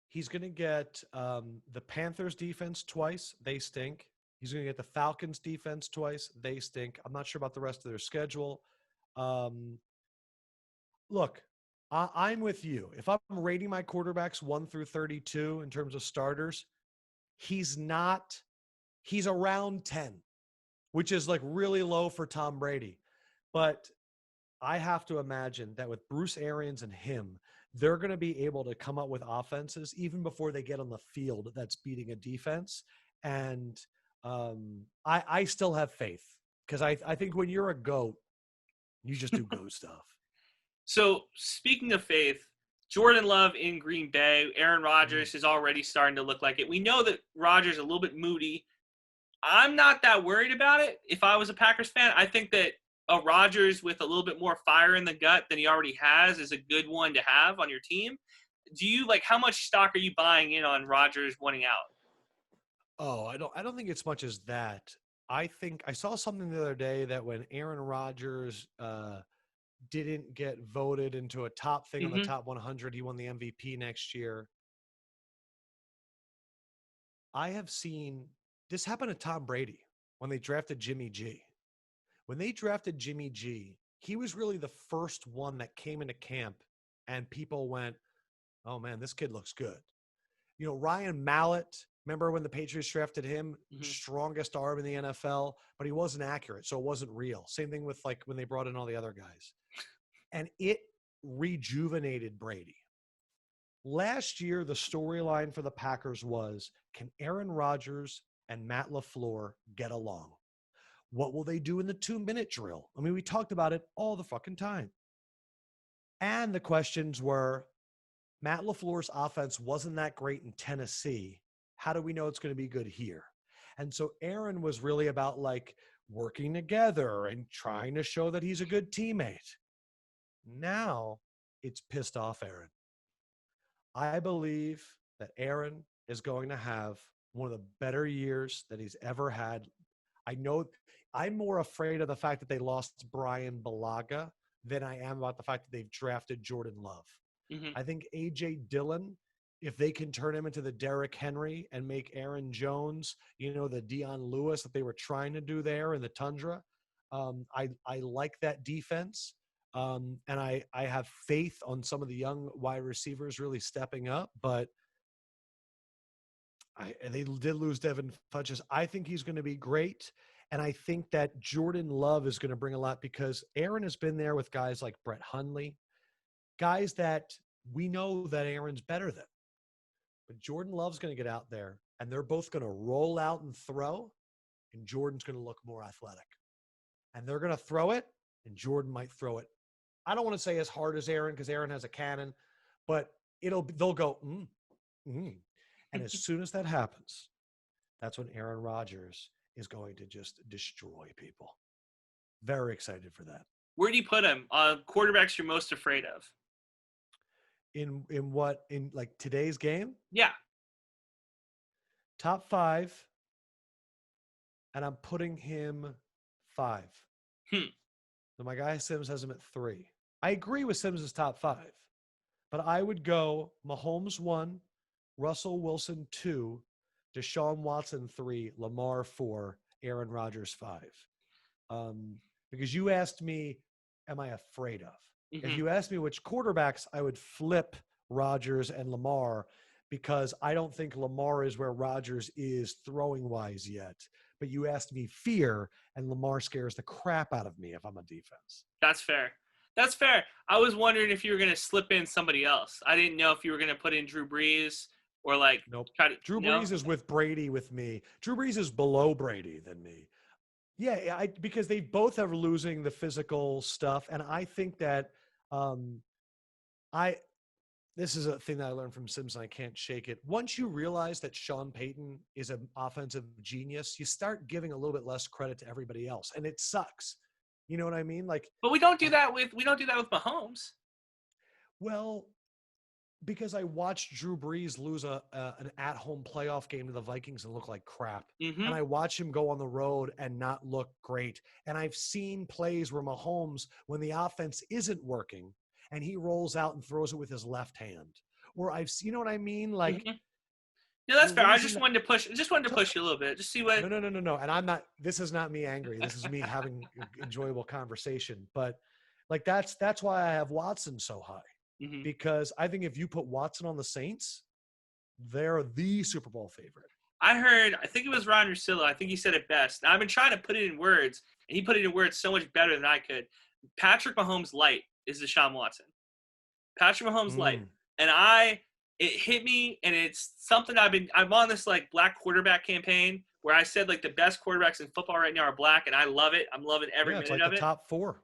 He's going to get the Panthers defense twice. They stink. He's going to get the Falcons defense twice. They stink. I'm not sure about the rest of their schedule. Look, I'm with you. If I'm rating my quarterbacks 1 through 32 in terms of starters, he's around 10, which is like really low for Tom Brady. But I have to imagine that with Bruce Arians and him, they're going to be able to come up with offenses even before they get on the field that's beating a defense. And I still have faith because I think when you're a GOAT, You just do go stuff. So speaking of faith, Jordan Love in Green Bay, Aaron Rodgers is already starting to look like it. We know that Rodgers is a little bit moody. I'm not that worried about it. If I was a Packers fan, I think that a Rodgers with a little bit more fire in the gut than he already has is a good one to have on your team. Do you how much stock are you buying in on Rodgers wanting out? Oh, I don't think it's much as that. I think I saw something the other day that when Aaron Rodgers didn't get voted into a top thing on the top 100, he won the MVP next year. I have seen this happen to Tom Brady when they drafted Jimmy G. When they drafted Jimmy G, he was really the first one that came into camp and people went, oh man, this kid looks good. You know, Ryan Mallett, remember when the Patriots drafted him? Strongest arm in the NFL, but he wasn't accurate, so it wasn't real. Same thing with when they brought in all the other guys. And it rejuvenated Brady. Last year, the storyline for the Packers was, can Aaron Rodgers and Matt LaFleur get along? What will they do in the 2-minute drill? I mean, we talked about it all the fucking time. And the questions were, Matt LaFleur's offense wasn't that great in Tennessee. How do we know it's going to be good here? And so Aaron was really about working together and trying to show that he's a good teammate. Now it's pissed off Aaron. I believe that Aaron is going to have one of the better years that he's ever had. I know I'm more afraid of the fact that they lost Brian Bulaga than I am about the fact that they've drafted Jordan Love. I think A.J. Dillon, if they can turn him into the Derrick Henry and make Aaron Jones, the Dion Lewis that they were trying to do there in the Tundra, I like that defense. And I have faith on some of the young wide receivers really stepping up, but they did lose Devin Funchess. I think he's going to be great. And I think that Jordan Love is going to bring a lot because Aaron has been there with guys like Brett Hundley, guys that we know that Aaron's better than. But Jordan Love's going to get out there, and they're both going to roll out and throw, and Jordan's going to look more athletic. And they're going to throw it, and Jordan might throw it. I don't want to say as hard as Aaron because Aaron has a cannon, but they'll go, And as soon as that happens, that's when Aaron Rodgers is going to just destroy people. Very excited for that. Where do you put him? Quarterbacks you're most afraid of? In what? In today's game? Yeah. Top 5. And I'm putting him 5. So my guy Sims has him at 3. I agree with Sims' top 5. But I would go Mahomes 1, Russell Wilson 2, Deshaun Watson 3, Lamar 4, Aaron Rodgers 5. Because you asked me, am I afraid of? If you asked me which quarterbacks, I would flip Rodgers and Lamar because I don't think Lamar is where Rodgers is throwing-wise yet. But you asked me fear, and Lamar scares the crap out of me if I'm a defense. That's fair. That's fair. I was wondering if you were going to slip in somebody else. I didn't know if you were going to put in Drew Brees or Nope. Drew Brees is with Brady with me. Drew Brees is below Brady than me. Yeah, because they both are losing the physical stuff, and I think that this is a thing that I learned from Simpson. I can't shake it. Once you realize that Sean Payton is an offensive genius, you start giving a little bit less credit to everybody else, and it sucks. You know what I mean? But we don't do that with Mahomes. Well, because I watched Drew Brees lose an at-home playoff game to the Vikings and look like crap. And I watched him go on the road and not look great. And I've seen plays where Mahomes, when the offense isn't working, and he rolls out and throws it with his left hand. Or you know what I mean? Yeah, that's fair. I just wanted to push you a little bit. Just see what. No. And this is not me angry. This is me having enjoyable conversation. But that's why I have Watson so high. Because I think if you put Watson on the Saints, they're the Super Bowl favorite. I think it was Ron Russillo. I think he said it best. Now, I've been trying to put it in words, and he put it in words so much better than I could. Patrick Mahomes light is Deshaun Watson. Patrick Mahomes light. And it hit me, and it's something I'm on this black quarterback campaign where I said the best quarterbacks in football right now are black, and I love it. I'm loving every minute of it. Top 4.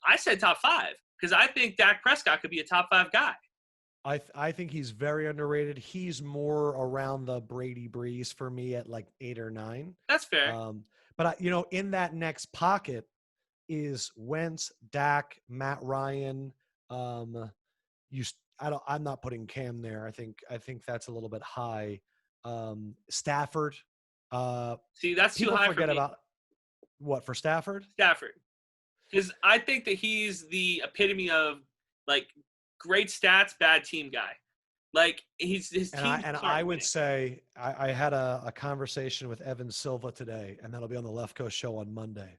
I said top 5 because I think Dak Prescott could be a top 5 guy. I think he's very underrated. He's more around the Brady Brees for me at like 8 or 9. That's fair. But in that next pocket is Wentz, Dak, Matt Ryan. I'm not putting Cam there. I think that's a little bit high. Stafford. See, that's too high for me. About what for Stafford? Stafford, because I think that he's the epitome of like great stats, bad team guy. Like his team. And I would say I had a conversation with Evan Silva today, and that'll be on the Lefkoe show on Monday.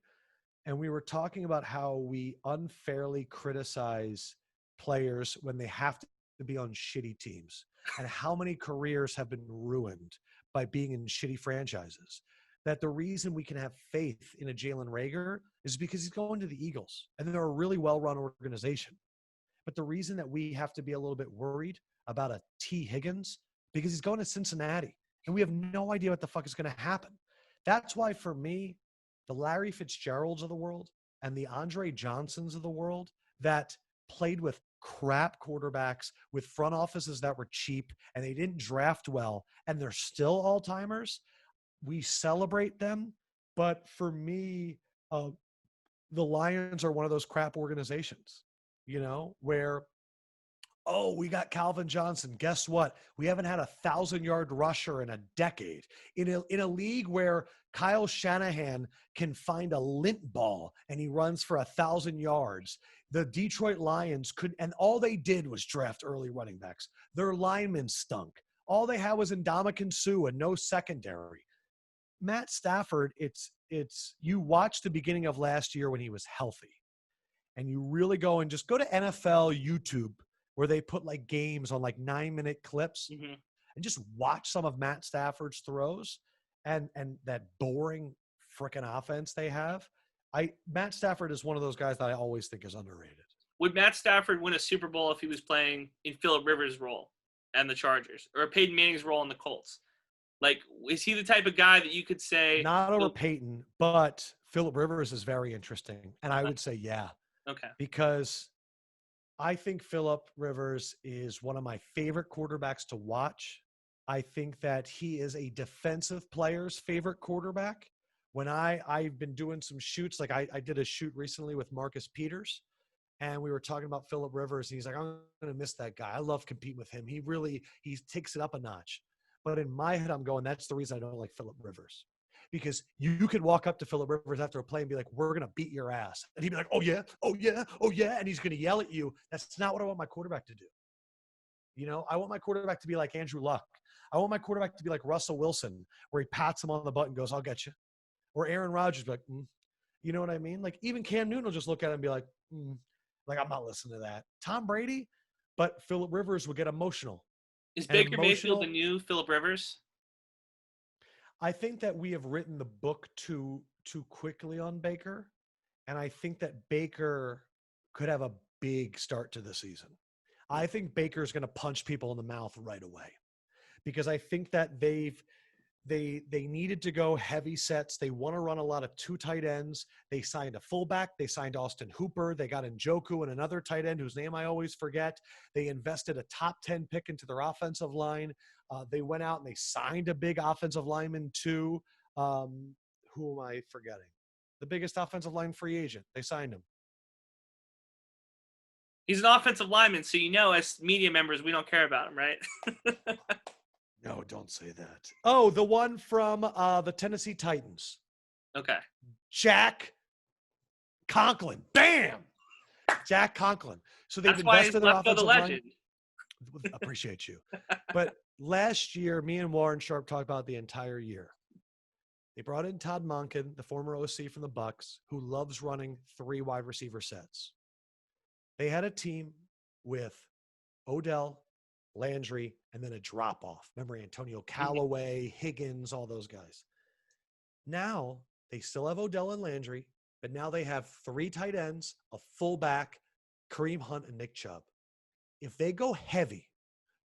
And we were talking about how we unfairly criticize players when they have to be on shitty teams, and how many careers have been ruined by being in shitty franchises. That the reason we can have faith in a Jalen Reagor is because he's going to the Eagles, and they're a really well-run organization. But the reason that we have to be a little bit worried about a T. Higgins, because he's going to Cincinnati, and we have no idea what the fuck is going to happen. That's why, for me, the Larry Fitzgeralds of the world and the Andre Johnsons of the world that played with crap quarterbacks, with front offices that were cheap, and they didn't draft well, and they're still all-timers, we celebrate them. But for me, the Lions are one of those crap organizations, where, oh, we got Calvin Johnson. Guess what? We haven't had a 1,000-yard rusher in a decade. In a league where Kyle Shanahan can find a lint ball and he runs for 1,000 yards, the Detroit Lions and all they did was draft early running backs. Their linemen stunk. All they had was Ndamukong Suh and no secondary. Matt Stafford, it's you watch the beginning of last year when he was healthy, and you really go and just go to NFL YouTube where they put like games on like 9-minute clips, and just watch some of Matt Stafford's throws and that boring freaking offense they have. Matt Stafford is one of those guys that I always think is underrated. Would Matt Stafford win a Super Bowl if he was playing in Phillip Rivers' role and the Chargers, or Peyton Manning's role in the Colts? Like, is he the type of guy that you could say? Not over Peyton, but Phillip Rivers is very interesting. And I would say, yeah. Okay. Because I think Phillip Rivers is one of my favorite quarterbacks to watch. I think that he is a defensive player's favorite quarterback. When I've been doing some shoots, like I did a shoot recently with Marcus Peters, and we were talking about Phillip Rivers, and he's like, I'm going to miss that guy. I love competing with him. He takes it up a notch. But in my head, I'm going, that's the reason I don't like Phillip Rivers. Because you could walk up to Phillip Rivers after a play and be like, we're going to beat your ass. And he'd be like, oh, yeah, oh, yeah, oh, yeah. And he's going to yell at you. That's not what I want my quarterback to do. I want my quarterback to be like Andrew Luck. I want my quarterback to be like Russell Wilson, where he pats him on the butt and goes, I'll get you. Or Aaron Rodgers be like, You know what I mean? Like, even Cam Newton will just look at him and be like, like, I'm not listening to that. Tom Brady, but Phillip Rivers will get emotional. Is Baker Mayfield the new Phillip Rivers? I think that we have written the book too quickly on Baker, and I think that Baker could have a big start to the season. I think Baker's going to punch people in the mouth right away, because I think that they needed to go heavy sets. They want to run a lot of 2 tight ends. They signed a fullback. They signed Austin Hooper. They got Njoku and another tight end whose name I always forget. They invested a top 10 pick into their offensive line. They went out and they signed a big offensive lineman too. Who am I forgetting? The biggest offensive line free agent. They signed him. He's an offensive lineman, so as media members, we don't care about him, right? No, don't say that. Oh, the one from the Tennessee Titans. Okay. Jack Conklin. Bam! Jack Conklin. So they've invested in their offensive line. Appreciate you. But last year, me and Warren Sharp talked about the entire year. They brought in Todd Monken, the former OC from the Bucs, who loves running 3 wide receiver sets. They had a team with Odell, Landry, and then a drop-off. Remember Antonio Callaway, Higgins, all those guys. Now, they still have Odell and Landry, but now they have 3 tight ends, a fullback, Kareem Hunt, and Nick Chubb. If they go heavy,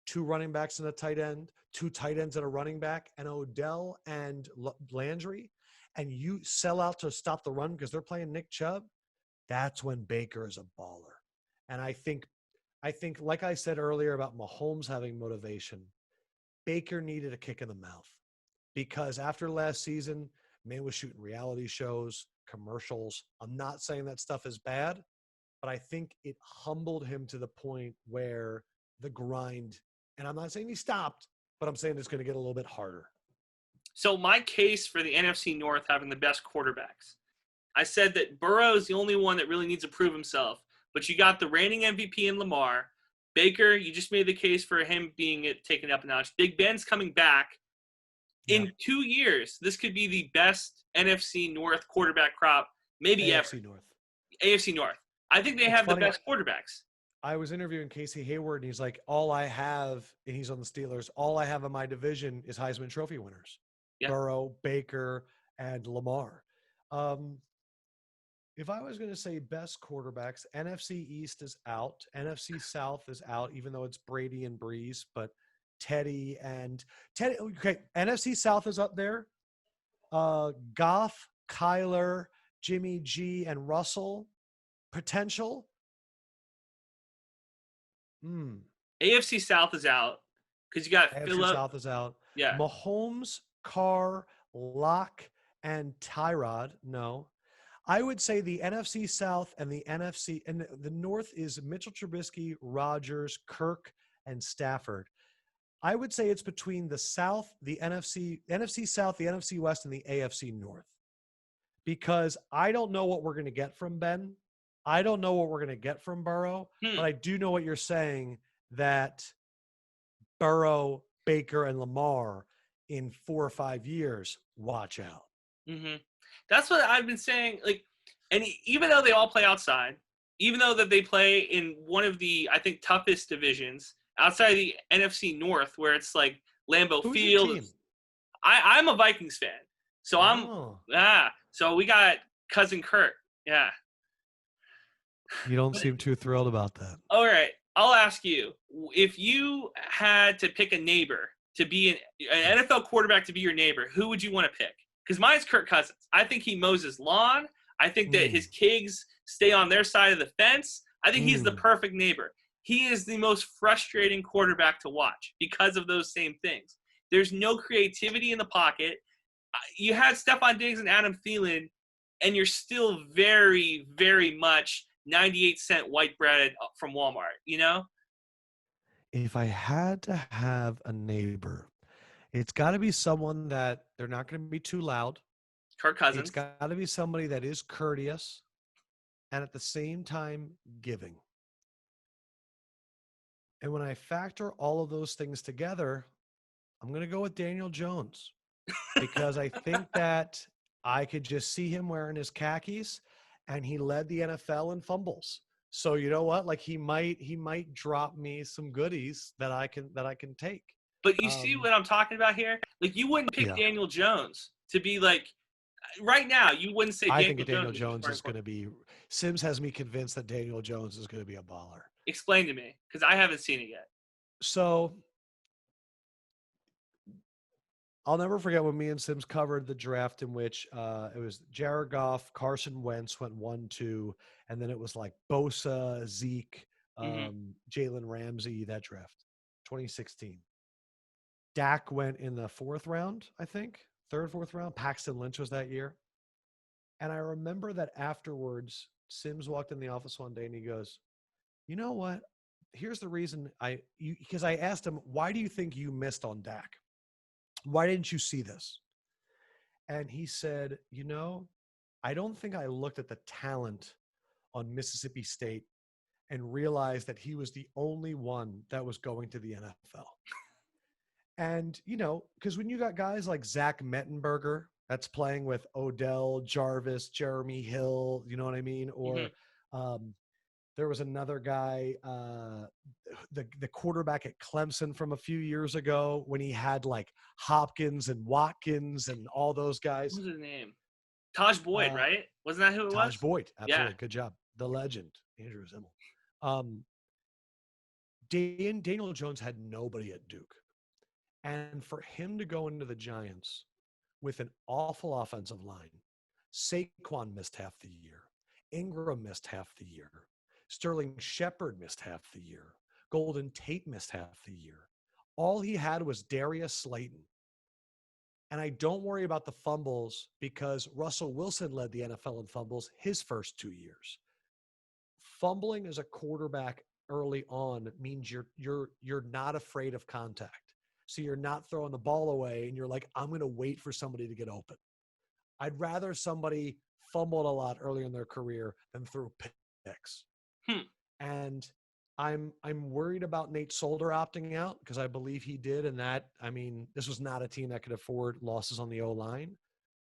2 running backs and a tight end, 2 tight ends and a running back, and Odell and Landry, and you sell out to stop the run because they're playing Nick Chubb, that's when Baker is a baller. And I think, like I said earlier about Mahomes having motivation, Baker needed a kick in the mouth because after last season, man was shooting reality shows, commercials. I'm not saying that stuff is bad, but I think it humbled him to the point where the grind, and I'm not saying he stopped, but I'm saying it's going to get a little bit harder. So my case for the NFC North having the best quarterbacks, I said that Burrow is the only one that really needs to prove himself, but you got the reigning MVP in Lamar. Baker, you just made the case for him being taken up a notch. Big Ben's coming back. In 2 years, this could be the best NFC North quarterback crop, maybe AFC ever. North. AFC North. I think they have the best quarterbacks. I was interviewing Casey Hayward, and he's like, all I have, and he's on the Steelers, all I have in my division is Heisman Trophy winners. Yeah. Burrow, Baker, and Lamar. If I was going to say best quarterbacks, NFC East is out. NFC South is out, even though it's Brady and Brees, but Teddy. Okay, NFC South is up there. Goff, Kyler, Jimmy G, and Russell. Potential. AFC South is out because you got AFC South is out. Yeah. Mahomes, Carr, Locke, and Tyrod. No. I would say the NFC South and the NFC and the North is Mitchell Trubisky, Rodgers, Kirk, and Stafford. I would say it's between the South, the NFC South, the NFC West, and the AFC North. Because I don't know what we're going to get from Ben. I don't know what we're going to get from Burrow, but I do know what you're saying, that Burrow, Baker, and Lamar in 4 or 5 years, watch out. Mm-hmm. That's what I've been saying. Like, and even though they all play outside, even though that they play in one of the, I think, toughest divisions outside of the NFC North, where it's like Lambeau Who's Field. your team? I'm a Vikings fan, so so we got cousin Kirk. Yeah. You don't seem too thrilled about that. All right, I'll ask you: if you had to pick a neighbor to be an NFL quarterback to be your neighbor, who would you want to pick? Because mine's Kirk Cousins. I think he mows his lawn. I think that his kids stay on their side of the fence. I think he's the perfect neighbor. He is the most frustrating quarterback to watch because of those same things. There's no creativity in the pocket. You had Stephon Diggs and Adam Thielen, and you're still very, very much 98-cent white bread from Walmart, you know? If I had to have a neighbor, it's got to be someone that they're not going to be too loud. Kirk Cousins. It's got to be somebody that is courteous and at the same time giving. And when I factor all of those things together, I'm going to go with Daniel Jones because I think that I could just see him wearing his khakis, and he led the NFL in fumbles. So you know what? Like he might drop me some goodies that I can take. But you see what I'm talking about here? Like you wouldn't pick Daniel Jones to be like right now. You wouldn't say I think Daniel Jones is going to be. Sims has me convinced that Daniel Jones is going to be a baller. Explain to me, because I haven't seen it yet. So I'll never forget when me and Sims covered the draft in which it was Jared Goff, Carson Wentz went 1-2, and then it was like Bosa, Zeke, Jalen Ramsey, that draft, 2016. Dak went in the 4th round, I think, 3rd, 4th round. Paxton Lynch was that year. And I remember that afterwards, Sims walked in the office one day and he goes, you know what? Here's the reason because I asked him, why do you think you missed on Dak? Why didn't you see this? And he said, I don't think I looked at the talent on Mississippi State and realized that he was the only one that was going to the NFL. And, because when you got guys like Zach Mettenberger that's playing with Odell, Jarvis, Jeremy Hill, you know what I mean? Or there was another guy, the quarterback at Clemson from a few years ago when he had like Hopkins and Watkins and all those guys. What was his name? Taj Boyd, right? Wasn't that who it was? Taj Boyd. Absolutely. Yeah. Good job. The legend, Andrew Zimmel. Daniel Jones had nobody at Duke. And for him to go into the Giants with an awful offensive line, Saquon missed half the year. Ingram missed half the year. Sterling Shepard missed half the year. Golden Tate missed half the year. All he had was Darius Slayton. And I don't worry about the fumbles because Russell Wilson led the NFL in fumbles his first 2 years. Fumbling as a quarterback early on means you're not afraid of contact. So you're not throwing the ball away and you're like, I'm going to wait for somebody to get open. I'd rather somebody fumbled a lot earlier in their career than threw picks. And I'm worried about Nate Solder opting out because I believe he did. And that, I mean, this was not a team that could afford losses on the O-line.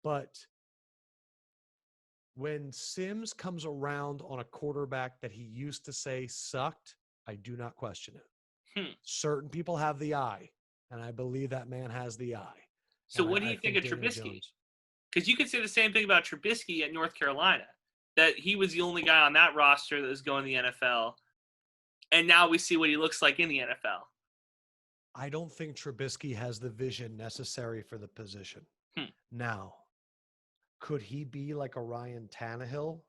But when Sims comes around on a quarterback that he used to say sucked, I do not question it. Certain people have the eye, and I believe that man has the eye. So what do you think of Trubisky? Because you could say the same thing about Trubisky at North Carolina, that he was the only guy on that roster that was going to the NFL, and now we see what he looks like in the NFL. I don't think Trubisky has the vision necessary for the position. Now, could he be like a Ryan Tannehill,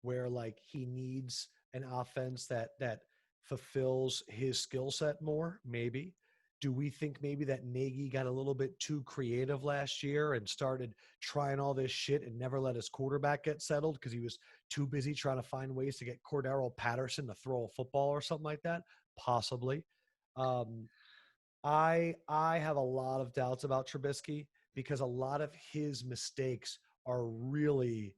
where like he needs an offense that fulfills his skill set more? Maybe. Do we think maybe that Nagy got a little bit too creative last year and started trying all this shit and never let his quarterback get settled because he was too busy trying to find ways to get Cordero Patterson to throw a football or something like that? Possibly. I have a lot of doubts about Trubisky because a lot of his mistakes are really,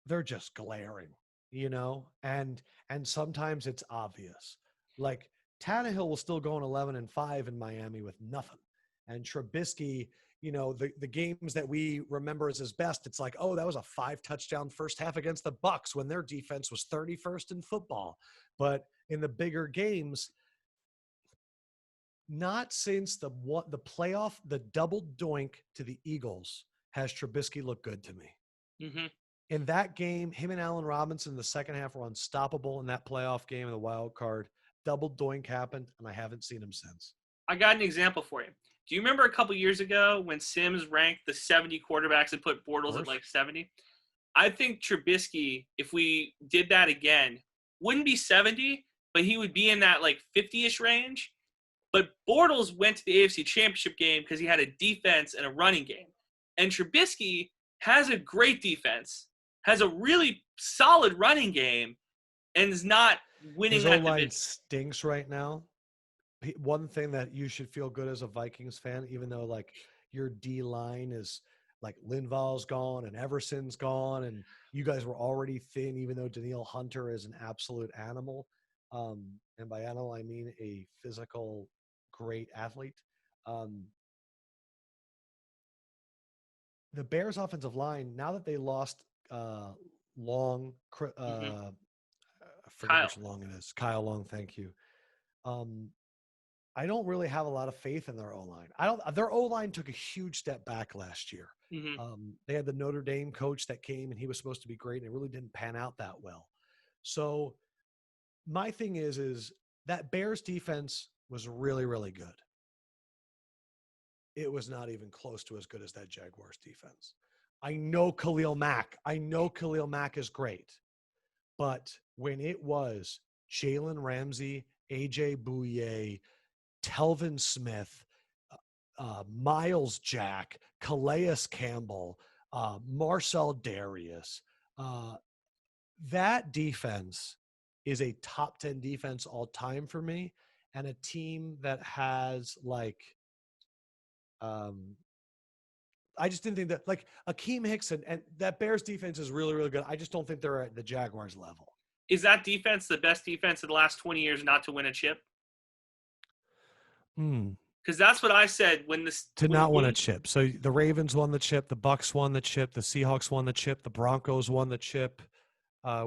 they're just glaring, you know, and sometimes it's obvious. Like Tannehill was still going 11-5 in Miami with nothing. And Trubisky, you know, the games that we remember as his best, it's like, oh, that was a 5-touchdown first half against the Bucs when their defense was 31st in football. But in the bigger games, not since the playoff, the double doink to the Eagles has Trubisky looked good to me. In that game, him and Allen Robinson in the second half were unstoppable in that playoff game in the wild card. Double doink happened, and I haven't seen him since. I got an example for you. Do you remember a couple years ago when Sims ranked the 70 quarterbacks and put Bortles at like 70? I think Trubisky, if we did that again, wouldn't be 70, but he would be in that like 50-ish range. But Bortles went to the AFC Championship game because he had a defense and a running game. And Trubisky has a great defense, has a really solid running game, and is not winning that division. His O-line stinks right now. One thing that you should feel good as a Vikings fan, even though like your D-line is like Linval's gone and Everson's gone and you guys were already thin, even though Danielle Hunter is an absolute animal. And by animal, I mean a physical, great athlete. The Bears offensive line, now that they lost Long, I forget which Long it is. Kyle Long, thank you. I don't really have a lot of faith in their O-line. Their O-line took a huge step back last year. They had the Notre Dame coach that came and he was supposed to be great and it really didn't pan out that well. So my thing is that Bears defense was really, really good. It was not even close to as good as that Jaguars defense. I know Khalil Mack is great. But when it was Jalen Ramsey, AJ Bouye, Telvin Smith, Miles Jack, Calais Campbell, Marcel Darius, that defense is a top 10 defense all time for me. And a team that has like, I just didn't think that like Akeem Hicks and that Bears defense is really, really good. I just don't think they're at the Jaguars level. Is that defense the best defense in the last 20 years not to win a chip? Because that's what I said when this to not win a chip. So the Ravens won the chip, the Bucs won the chip, the Seahawks won the chip, the Broncos won the chip.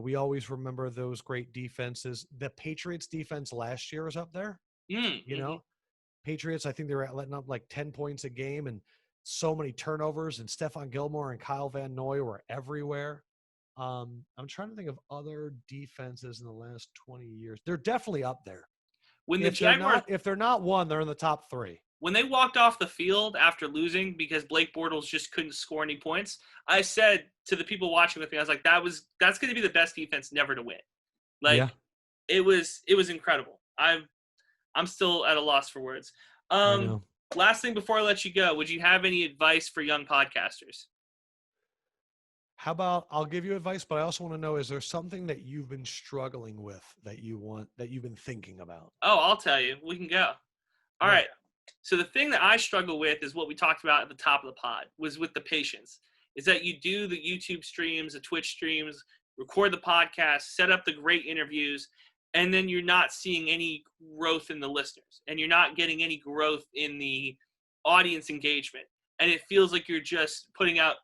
We always remember those great defenses. The Patriots defense last year was up there. You know, Patriots, I think they were letting up like 10 points a game and so many turnovers, and Stephon Gilmore and Kyle Van Noy were everywhere. I'm trying to think of other defenses in the last 20 years. They're definitely up there. When if they're not one, they're in the top 3. when they walked off the field after losing because Blake Bortles just couldn't score any points, I said to the people watching with me, I was like, that's going to be the best defense never to win. Like, Yeah. it was incredible. I'm still at a loss for words. I know. Last thing before I let you go, would you have any advice for young podcasters? How about I'll give you advice, but I also want to know, is there something that you've been struggling with that you've been thinking about? Oh, I'll tell you. We can go. All Yeah. right. So the thing that I struggle with is what we talked about at the top of the pod, was with the patience. Is that you do the YouTube streams, the Twitch streams, record the podcast, set up the great interviews, and then you're not seeing any growth in the listeners, and you're not getting any growth in the audience engagement. And it feels like you're just putting out,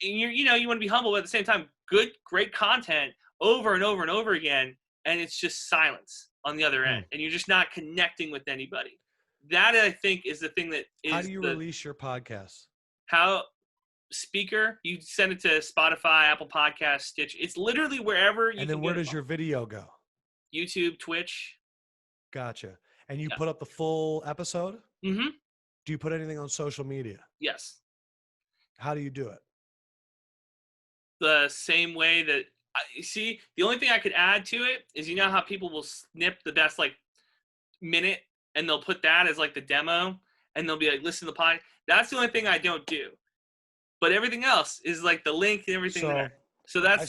and you want to be humble, but at the same time, great content over and over and over again, and it's just silence on the other end, and you're just not connecting with anybody. That, I think, is the thing that is. How do you release your podcast? Speaker, you send it to Spotify, Apple Podcasts, Stitch. It's literally wherever you. And then where does your video go? YouTube, Twitch. Gotcha. And you put up the full episode? Mm-hmm. Do you put anything on social media? Yes. How do you do it? The same way that see, the only thing I could add to it is, you know how people will snip the best minute and they'll put that as the demo, and they'll be like, listen to the pod. That's the only thing I don't do. But everything else is the link and everything there. So that's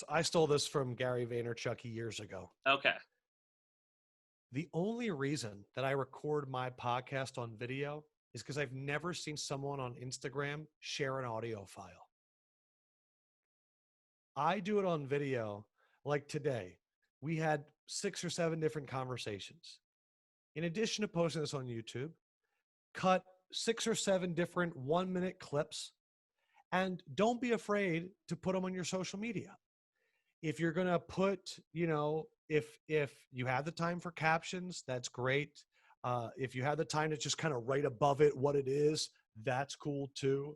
I stole this from Gary Vaynerchuk years ago. Okay. The only reason that I record my podcast on video is because I've never seen someone on Instagram share an audio file. I do it on video. Like today, we had 6 or 7 different conversations. In addition to posting this on YouTube, cut 6 or 7 different 1-minute clips, and don't be afraid to put them on your social media. If you're going to put, if you have the time for captions, that's great. If you have the time to just kind of write above it what it is, that's cool too.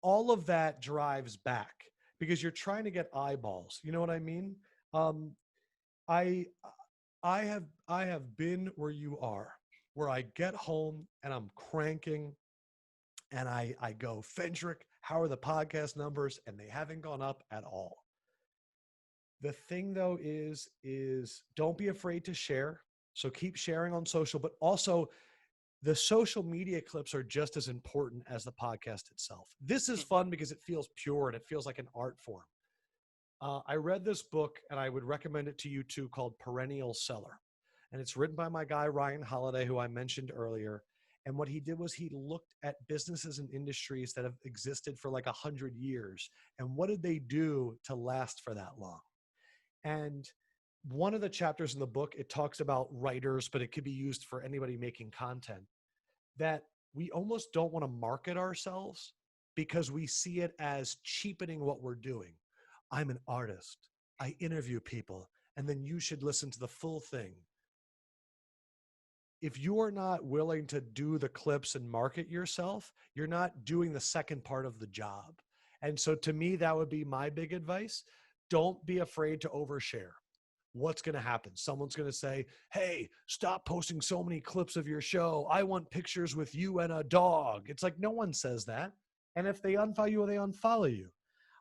All of that drives back because you're trying to get eyeballs. You know what I mean? I have been where you are, where I get home and I'm cranking and I go, Fendrick, how are the podcast numbers? And they haven't gone up at all. The thing though is don't be afraid to share. So keep sharing on social, but also the social media clips are just as important as the podcast itself. This is fun because it feels pure and it feels like an art form. I read this book, and I would recommend it to you too, called Perennial Seller. And it's written by my guy, Ryan Holiday, who I mentioned earlier. And what he did was he looked at businesses and industries that have existed for 100 years. And what did they do to last for that long? And one of the chapters in the book, it talks about writers, but it could be used for anybody making content, that we almost don't want to market ourselves because we see it as cheapening what we're doing. I'm an artist. I interview people, and then you should listen to the full thing. If you are not willing to do the clips and market yourself, you're not doing the second part of the job. And so to me, that would be my big advice. Don't be afraid to overshare. What's going to happen? Someone's going to say, hey, stop posting so many clips of your show. I want pictures with you and a dog. It's no one says that. And if they unfollow you, they unfollow you.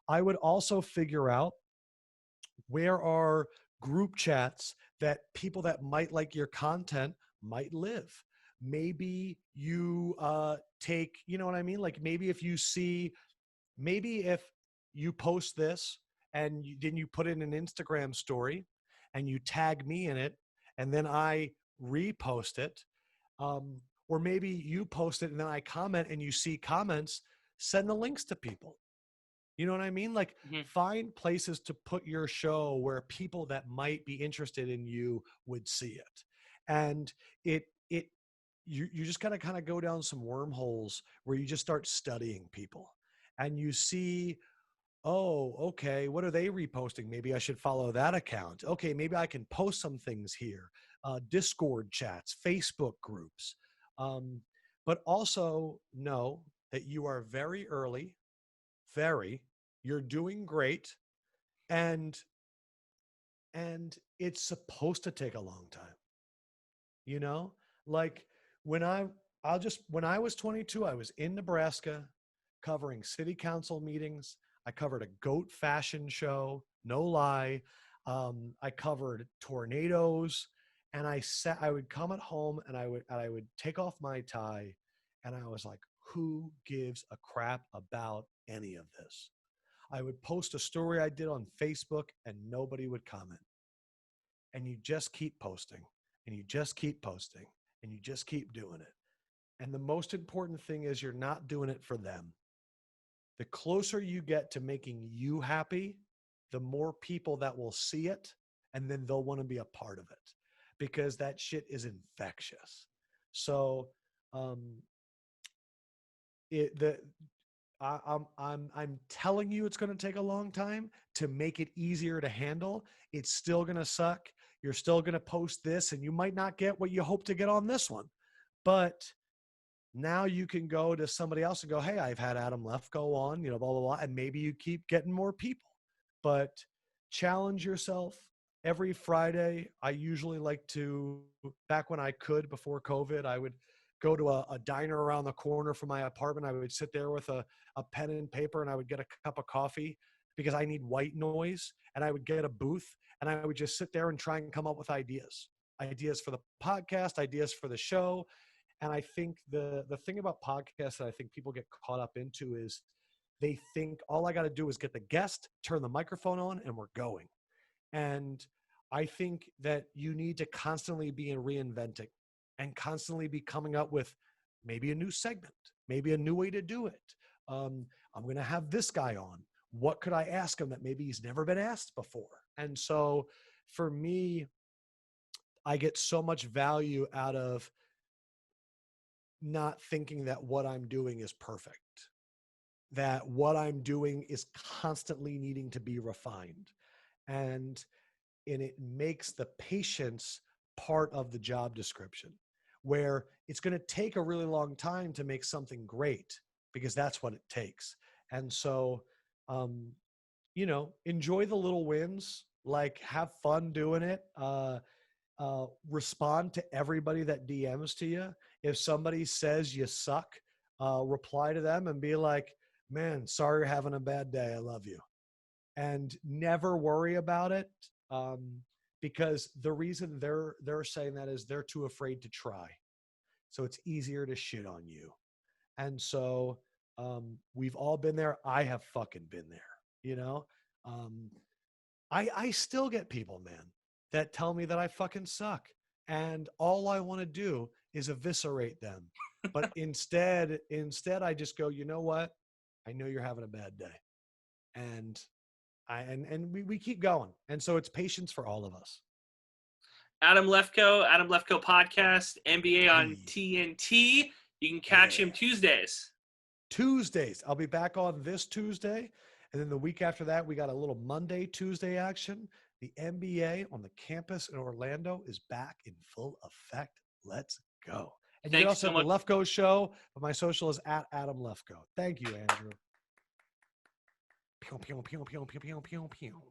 I would also figure out where are group chats that people that might like your content might live. Maybe you take, you know what I mean? Maybe if you post this and then you put in an Instagram story and you tag me in it and then I repost it, or maybe you post it and then I comment and you see comments, send the links to people. You know what I mean? Find places to put your show where people that might be interested in you would see it. And you just gotta kind of go down some wormholes where you just start studying people and you see, oh, okay, what are they reposting? Maybe I should follow that account. Okay, maybe I can post some things here. Discord chats, Facebook groups. But also know that you are very early. You're doing great, and it's supposed to take a long time. Like when I was 22, I was in Nebraska covering city council meetings. I covered a goat fashion show, no lie. I covered tornadoes, and I would come at home and I would take off my tie, and I was like, who gives a crap about any of this? I would post a story I did on Facebook and nobody would comment. And you just keep posting and you just keep posting and you just keep doing it. And the most important thing is you're not doing it for them. The closer you get to making you happy, the more people that will see it, and then they'll want to be a part of it because that shit is infectious. So, I'm telling you it's going to take a long time to make it easier to handle. It's still going to suck. You're still going to post this and you might not get what you hope to get on this one. But now you can go to somebody else and go, hey, I've had Adam Lefkoe on, blah, blah, blah. And maybe you keep getting more people. But challenge yourself. Every Friday, I usually like to, back when I could before COVID, I would go to a diner around the corner from my apartment. I would sit there with a pen and paper and I would get a cup of coffee because I need white noise, and I would get a booth and I would just sit there and try and come up with ideas for the podcast, ideas for the show. And I think the thing about podcasts that I think people get caught up into is they think all I got to do is get the guest, turn the microphone on, and we're going. And I think that you need to constantly be reinventing and constantly be coming up with maybe a new segment, maybe a new way to do it. I'm going to have this guy on. What could I ask him that maybe he's never been asked before? And so for me, I get so much value out of not thinking that what I'm doing is perfect, that what I'm doing is constantly needing to be refined. And it makes the patience part of the job description, where it's going to take a really long time to make something great because that's what it takes. And so, enjoy the little wins, like have fun doing it. Respond to everybody that DMs to you. If somebody says you suck, reply to them and be like, man, sorry you're having a bad day. I love you. And never worry about it. Because the reason they're saying that is they're too afraid to try. So it's easier to shit on you. And so we've all been there. I have fucking been there, I still get people, man, that tell me that I fucking suck. And all I want to do is eviscerate them. But instead I just go, you know what? I know you're having a bad day. And we keep going. And so it's patience for all of us. Adam Lefkoe Podcast, NBA on TNT. You can catch him Tuesdays. Tuesdays. I'll be back on this Tuesday. And then the week after that, we got a little Monday, Tuesday action. The NBA on the campus in Orlando is back in full effect. Let's go. And you can also have the Lefkoe Show, but my social is at Adam Lefkoe. Thank you, Andrew. Pew, pew, pew, pew, pew, pew, pew, pew.